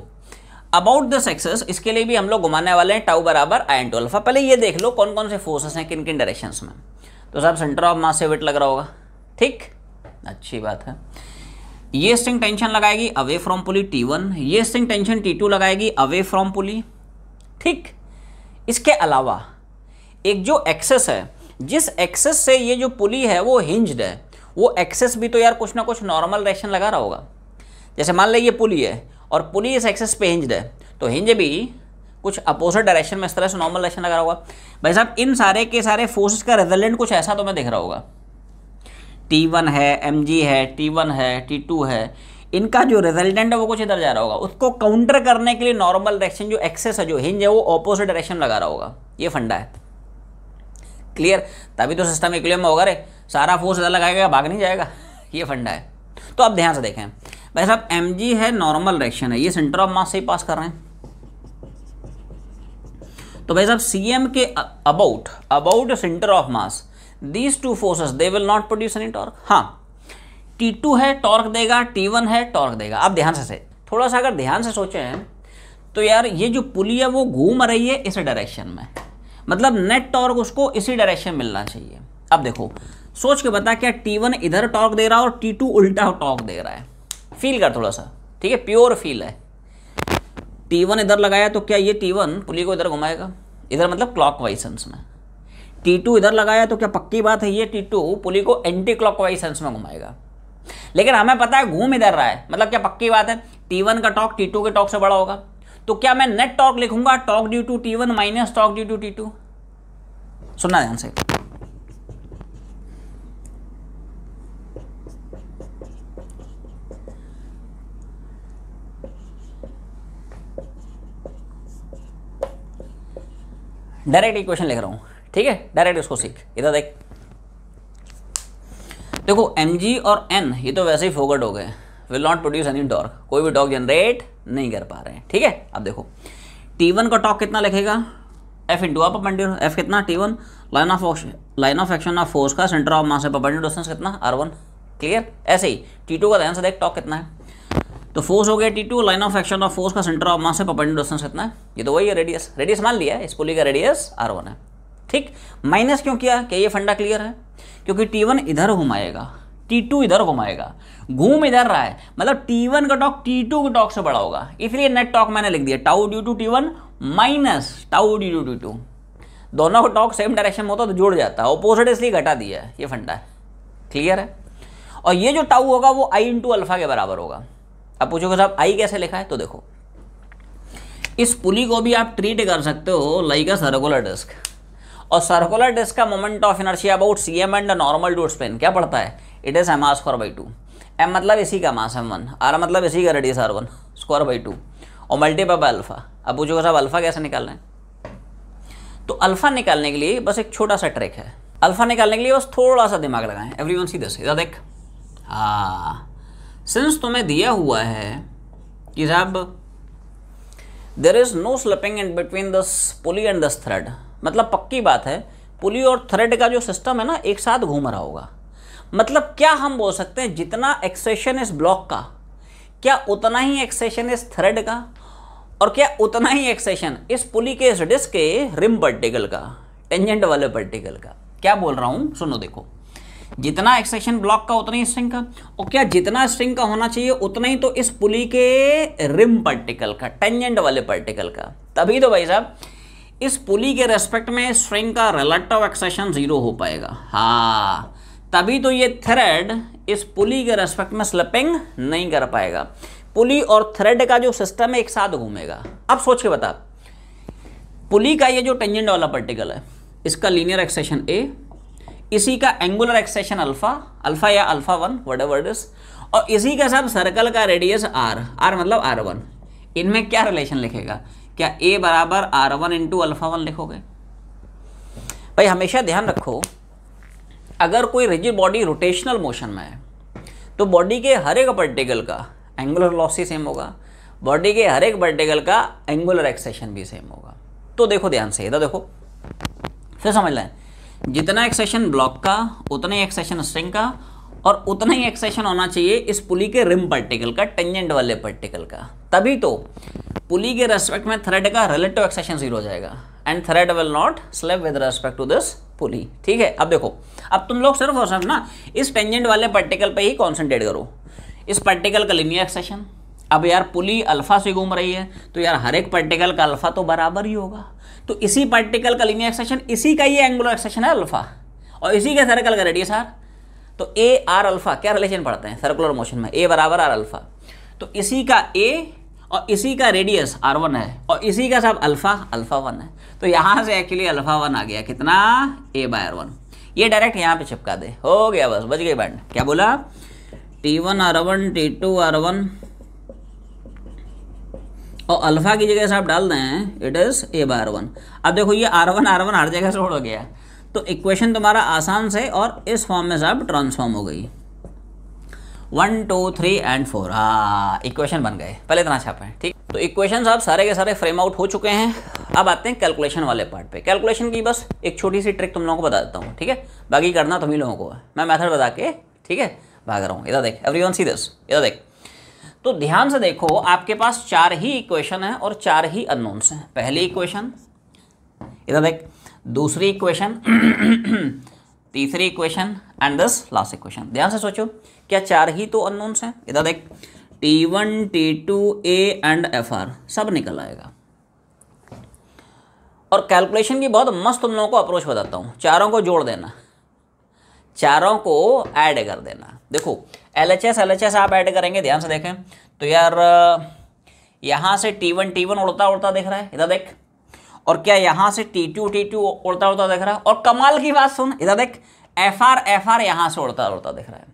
अबाउट दिस एक्सेस, इसके लिए भी हम लोग घुमाने वाले हैं टाउ बराबर I/α। पहले ये देख लो कौन कौन से फोर्सेस हैं किन किन डायरेक्शंस में। तो साहब सेंटर ऑफ मास से वेट लग रहा होगा, ठीक, अच्छी बात है। ये स्ट्रिंग टेंशन लगाएगी अवे फ्रॉम पुली T1, ये स्ट्रिंग टेंशन T2 लगाएगी अवे फ्रॉम पुली, ठीक। इसके अलावा एक जो एक्सेस है, जिस एक्सेस से ये जो पुली है वो हिंज्ड है, वो एक्सेस भी तो यार कुछ ना कुछ नॉर्मल डायरेक्शन लगा रहा होगा। जैसे मान ले ये पुली है और पुली इस एक्सेस पे हिंज्ड है, तो हिंज भी कुछ अपोजिट डायरेक्शन में इस तरह से नॉर्मल डायरेक्शन लगा रहा होगा। भाई साहब इन सारे के सारे फोर्सेस का रिजल्टेंट कुछ ऐसा तो मैं दिख रहा होगा, T1 है, mg है, T1 है, T2 है, इनका जो रिजल्टेंट है वो कुछ इधर जा रहा होगा। उसको काउंटर करने के लिए नॉर्मल डायरेक्शन जो एक्सेस है, जो हिंज है, वो ऑपोजिट डायरेक्शन लगा रहा होगा। ये फंडा है, क्लियर। तभी तो सिस्टम इक्विलिब्रियम में होगा रे, सारा फोर्स इधर लगाएगा भाग नहीं जाएगा, ये फंडा है। तो अब ध्यान से देखें भाई साहब, mg है नॉर्मल डायरेक्शन है, ये सेंटर ऑफ मास से ही पास कर रहे हैं। तो भाई साहब cm के about centre of mass these two forces they will not produce any torque. हाँ, T2 है टॉर्क देगा, T1 है टॉर्क देगा। अब ध्यान से थोड़ा सा अगर ध्यान से सोचें तो यार ये जो पुली है वो घूम रही है इस डायरेक्शन में, मतलब नेट टॉर्क उसको इसी डायरेक्शन मिलना चाहिए। अब देखो सोच के बता, क्या T1 इधर टॉर्क दे रहा है और T2 उल्टा टॉर्क दे रहा है? फील कर थोड़ा सा, ठीक है, प्योर फील है। T1 इधर लगाया तो क्या ये T1 पुली को इधर घुमाएगा, इधर मतलब क्लॉकवाइज सेंस में। T2 इधर लगाया तो क्या पक्की बात है ये T2 पुली को एंटी क्लॉकवाइज सेंस में घुमाएगा। लेकिन हमें पता है घूम इधर रहा है, मतलब क्या पक्की बात है T1 का टॉर्क T2 के टॉर्क से बड़ा होगा। तो क्या मैं नेट टॉर्क लिखूंगा torque due to T1 minus torque due to T2? सुनना ध्यान से, डायरेक्ट इक्वेशन लिख रहा हूं, ठीक है, डायरेक्ट इसको सीख। इधर देख, देखो mg और n ये तो वैसे ही फोगट हो गए, will not produce any torque, कोई भी टॉर्क जनरेट नहीं कर पा रहे हैं, ठीक है। अब देखो T1 का टॉर्क कितना लिखेगा, F इंटू आप परपेंडिकुलर, F कितना T1, line of action of force का सेंटर ऑफ मास से परपेंडिकुलर डिस्टेंस कितना R1, क्लियर। ऐसे ही T2 का ध्यान से देख, टॉर्क कितना है, तो फोर्स हो गया T2, line of action of force का सेंटर ऑफ मास से परपेंडिकुलर डिस्टेंस कितना है, ये तो वही है रेडियस, रेडियस मान लिया है, इस पुली का रेडियस R1 है, ठीक। माइनस क्यों किया, क्या ये फंडा क्लियर है? क्योंकि T1 इधर घुमाएगा, T2 इधर घुमाएगा, घूम इधर रहा है, मतलब T1 का टॉर्क T2 के टॉर्क से बड़ा होगा, इसलिए नेट टॉर्क मैंने लिख दिया tau due to T1 minus tau due to T2। दोनों का टॉर्क सेम डायरेक्शन में होता तो जुड़ जाता है, ऑपोजिट इसलिए घटा दिया है, ये फंडा है, क्लियर है। और ये जो टाउ होगा वो I इंटू अल्फा के बराबर होगा। अब पूछोगे साहब I कैसे लिखा है, तो देखो इस पुली को भी आप ट्रीट कर सकते हो लाइक अ सर्कुलर डिस्क, और सर्कुलर डिस्क का moment of inertia about cm and normal to its plane क्या पड़ता है, इट इज m² 2। m मतलब इसी का मास m1, r मतलब इसी का रेडियस r1 स्क्वायर बाई 2 और मल्टीप्लाई बाय अल्फा। अब पूछोगे साहब अल्फा कैसे निकालना है, तो अल्फा निकालने के लिए बस एक छोटा सा ट्रिक है। अल्फा निकालने के लिए बस थोड़ा सा दिमाग लगाएं। एवरीवन सी दिस, इधर देख, हाँ, सिंस तुम्हें दिया हुआ है कि साहब there is no slipping in between this pulley and this thread, मतलब पक्की बात है पुली और थ्रेड का जो सिस्टम है ना एक साथ घूम रहा होगा। मतलब क्या हम बोल सकते हैं जितना एक्सेशन इस ब्लॉक का, क्या उतना ही एक्सेशन इस थ्रेड का, और क्या उतना ही एक्सेशन इस पुली के इस डिस्क के रिम पार्टिकल का, टेंजेंट वाले पार्टिकल का। क्या बोल रहा हूं सुनो, देखो जितना एक्सेशन ब्लॉक का उतना ही स्ट्रिंग का, और क्या जितना स्ट्रिंग का होना चाहिए उतना ही तो इस पुली के रिम पार्टिकल का, टेंजेंट वाले पार्टिकल का। तभी तो भाई साहब इस पुली के रेस्पेक्ट में स्ट्रिंग का रिलेटिव एक्सेशन 0 हो पाएगा। हाँ, तभी तो ये थ्रेड इस पुली के रेस्पेक्ट में स्लिपिंग नहीं कर पाएगा। पुली और थ्रेड का जो सिस्टम है एक साथ घूमेगा। अब सोच के बता, पुली का ये जो टेंजेंट वाला पार्टिकल है, इसका लीनियर एक्सेशन ए, इसी का एंगुलर एक्सेशन अल्फा, अल्फा या अल्फा 1 व्हाटएवर इट इज, और इसी का सब सर्कल का रेडियस आर, आर मतलब r1। इनमें क्या रिलेशन लिखेगा? क्या a बराबर r1 इंटू अल्फा 1 लिखोगे? भाई हमेशा ध्यान रखो, अगर कोई रिजिड बॉडी रोटेशनल मोशन में है तो बॉडी के हर एक पार्टिकल का एंगुलर वेलोसिटी सेम होगा, बॉडी के हर एक पार्टिकल का एंगुलर एक्सेशन भी सेम होगा। तो देखो ध्यान से, इधर देखो, फिर समझ लें, जितना एक्सेशन ब्लॉक का उतना ही एक्सेशन स्ट्रिंग का, और उतना ही एक्सेशन होना चाहिए इस पुली के रिम पार्टिकल का, टेंजेंट वाले पार्टिकल का। तभी तो पुली के रेस्पेक्ट में थ्रेड का रिलेटिव एक्सेशन 0 हो जाएगा and thread will not slip with respect to this pulley. ठीक है, अब देखो, अब तुम लोग सिर्फ और सिर्फ ना इस टेंजेंट वाले पार्टिकल पे ही कॉन्सेंट्रेट करो। इस पार्टिकल का लीनियर एक्सेशन, अब यार पुली अल्फा से घूम रही है तो यार हर एक पार्टिकल का अल्फा तो बराबर ही होगा, तो इसी पार्टिकल का लीनियर एक्सेशन, इसी का ये एंगुलर एक्सेशन है अल्फा, और इसी के सर्कल का रेडियस आर। तो ए आर अल्फा क्या रिलेशन पढ़ते हैं सर्कुलर मोशन में? ए बराबर आर अल्फा। तो इसी का ए और इसी का रेडियस r1 है, और इसी का सब अल्फा अल्फा 1 है। तो यहाँ से एक्चुअली अल्फा 1 आ गया, कितना? a/r1। ये डायरेक्ट यहाँ पे चिपका दे, हो गया, बस बच गई बैंड। क्या बोला? t1 r1 t2 r1, और अल्फा की जगह से आप डाल दें इट इज a/r1। अब देखो ये r1 हर जगह से उड़ गया, तो इक्वेशन तुम्हारा आसान से और इस फॉर्म में सब ट्रांसफॉर्म हो गई। 1 2 3 एंड 4, हाँ इक्वेशन बन गए। पहले इतना छापें, ठीक। तो इक्वेशन साहब सारे के सारे फ्रेम आउट हो चुके हैं। अब आते हैं कैलकुलेशन वाले पार्ट पे। कैलकुलेशन की बस एक छोटी सी ट्रिक तुम लोगों को बता देता हूँ, ठीक है? बाकी करना तुम्ही लोगों को है, मैं मेथड बता के, ठीक है, भाग रहा हूँ। इधर देख, एवरीवन सी दिस, इधर देख। तो ध्यान से देखो, आपके पास 4 ही इक्वेशन है और 4 ही अननोन्स हैं। पहली इक्वेशन, इधर देख, दूसरी इक्वेशन, तीसरी equation and this last equation. ध्यान से सोचो, क्या 4 ही तो अननोन्स हैं? इधर देख, T1 T2 A and FR सब निकल आएगा। और कैलकुलेशन की बहुत मस्त तुम लोगों को अप्रोच बताता हूँ। चारों को जोड़ देना, चारों को ऐड कर देना। देखो LHS आप ऐड करेंगे, ध्यान से देखें तो यार यहाँ से T1 उड़ता उड़ता दिख रहा है, इधर देख। और क्या यहाँ से T2 उड़ता उड़ता दिख रहा है। और कमाल की बात सुन, इधर देख, FR यहाँ से उड़ता उड़ता दिख रहा है।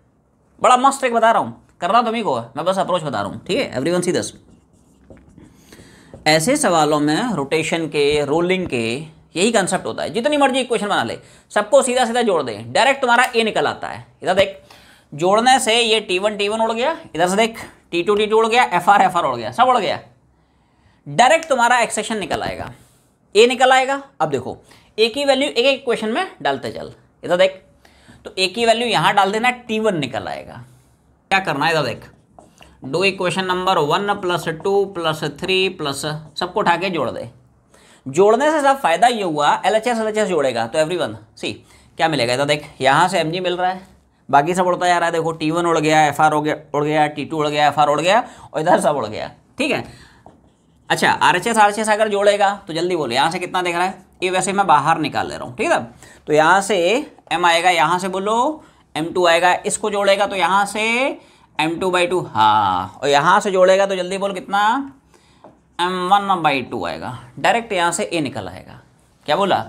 बड़ा मस्त ट्रिक बता रहा हूँ, करना तुम्ही को है, मैं बस अप्रोच बता रहा हूँ, ठीक है? Everyone see this. ऐसे सवालों में रोटेशन के, रोलिंग के यही कंसेप्ट होता है। जितनी मर्जी इक्वेशन बना ले, सबको सीधा सीधा जोड़ दे, डायरेक्ट तुम्हारा ए निकल आता है। इधर देख, जोड़ने से ये T1 उड़ गया, इधर से देख T2 उड़ गया, FR उड़ गया, सब उड़ गया। डायरेक्ट तुम्हारा एक्सेशन निकल आएगा, ए निकल आएगा। अब देखो, ए की वैल्यू एक एक इक्वेशन में डालते चल। इधर देख, तो ए की वैल्यू यहाँ डाल देना, T1 निकल आएगा। क्या करना है? इधर देख, दो इक्वेशन नंबर 1 + 2 + 3 प्लस सबको उठा के जोड़ दे। जोड़ने से सब फायदा ये हुआ, LHS जोड़ेगा तो एवरीवन सी क्या मिलेगा? इधर देख, यहाँ से mg मिल रहा है, बाकी सब उड़ता जा रहा है। देखो T1 उड़ गया, FR उड़ गया, T2 उड़ गया, FR उड़ गया, और इधर सब उड़ गया, ठीक है? अच्छा, RHS अगर जोड़ेगा तो जल्दी बोलो, यहाँ से कितना दिख रहा है? ये वैसे मैं बाहर निकाल ले रहा हूँ, ठीक है? तो यहाँ से m आएगा, यहाँ से बोलो m2 आएगा, इसको जोड़ेगा तो यहाँ से m2/2, हाँ, और यहाँ से जोड़ेगा तो जल्दी बोल कितना? m1/2 आएगा। डायरेक्ट यहाँ से a निकल आएगा। क्या बोला?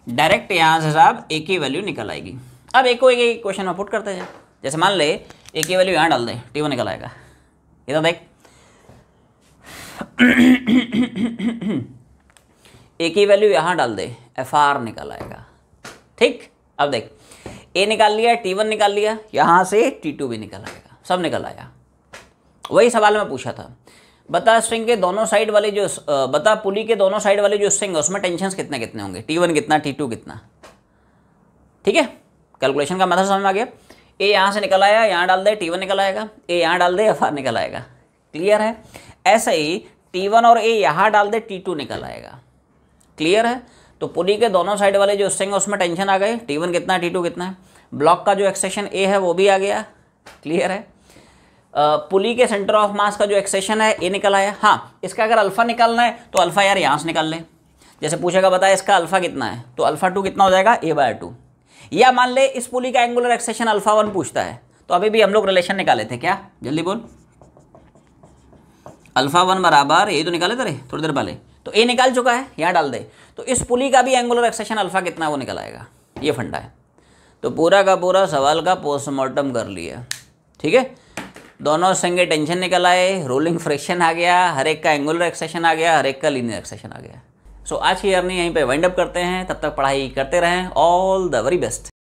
डायरेक्ट यहाँ से साहब a की वैल्यू निकल आएगी। अब एक को एक क्वेश्चन में पुट करते जाए। जैसे मान ले a की वैल्यू यहाँ डाल दे, T1 निकल आएगा। इधर देख, a की वैल्यू यहाँ डाल दे, FR निकल आएगा, ठीक? अब देख, a निकाल लिया, T1 निकाल लिया, यहाँ से T2 भी निकल आएगा, सब निकल आया। वही सवाल मैं पूछा था, बता स्ट्रिंग के दोनों साइड वाली जो, बता पुली के दोनों साइड वाली जो स्ट्रिंग है उसमें टेंशन्स कितने कितने होंगे? T1 कितना, T2 कितना, ठीक है? कैलकुलेशन का मेथड समझ में आ गया। ए यहाँ से निकल आया, यहाँ डाल दे, T1 निकल आएगा, ए यहाँ डाल दे, FR निकल आएगा। क्लियर है? ऐसे ही T1 और ए यहाँ डाल दे, T2 निकल आएगा। क्लियर है? तो पुली के दोनों साइड वाले जो स्ट्रिंग है उसमें टेंशन आ गए, T1 कितना है, T2 कितना है। ब्लॉक का जो एक्सेशन ए है वो भी आ गया। क्लियर है? पुली के सेंटर ऑफ मास का जो एक्सेशन है ए निकल आया। हाँ, इसका अगर अल्फा निकालना है तो अल्फा यार यहाँ से निकाल ले। जैसे पूछेगा बता इसका अल्फा कितना है, तो अल्फा 2 कितना हो जाएगा? a/2। या मान ले इस पुली का एंगुलर एक्सेशन अल्फा 1 पूछता है, तो अभी भी हम लोग रिलेशन निकाले थे क्या, जल्दी बोल। अल्फा 1 बराबर यही तो निकाले थे रे थोड़ी देर पहले, तो ए निकाल चुका है, यहाँ डाल दे। तो इस पुली का भी एंगुलर एक्सेशन अल्फा कितना वो निकल आएगा, ये फंडा है। तो पूरा का पूरा सवाल का पोस्टमार्टम कर लिया, ठीक है। दोनों संगे टेंशन निकल आए, रोलिंग फ्रिक्शन आ गया, हर एक का एंगुलर एक्सेशन आ गया, हर एक का लीनियर एक्सेशन आ गया। सो आज की जर्नी यहीं पे वाइंड अप करते हैं, तब तक पढ़ाई करते रहें। All the very best.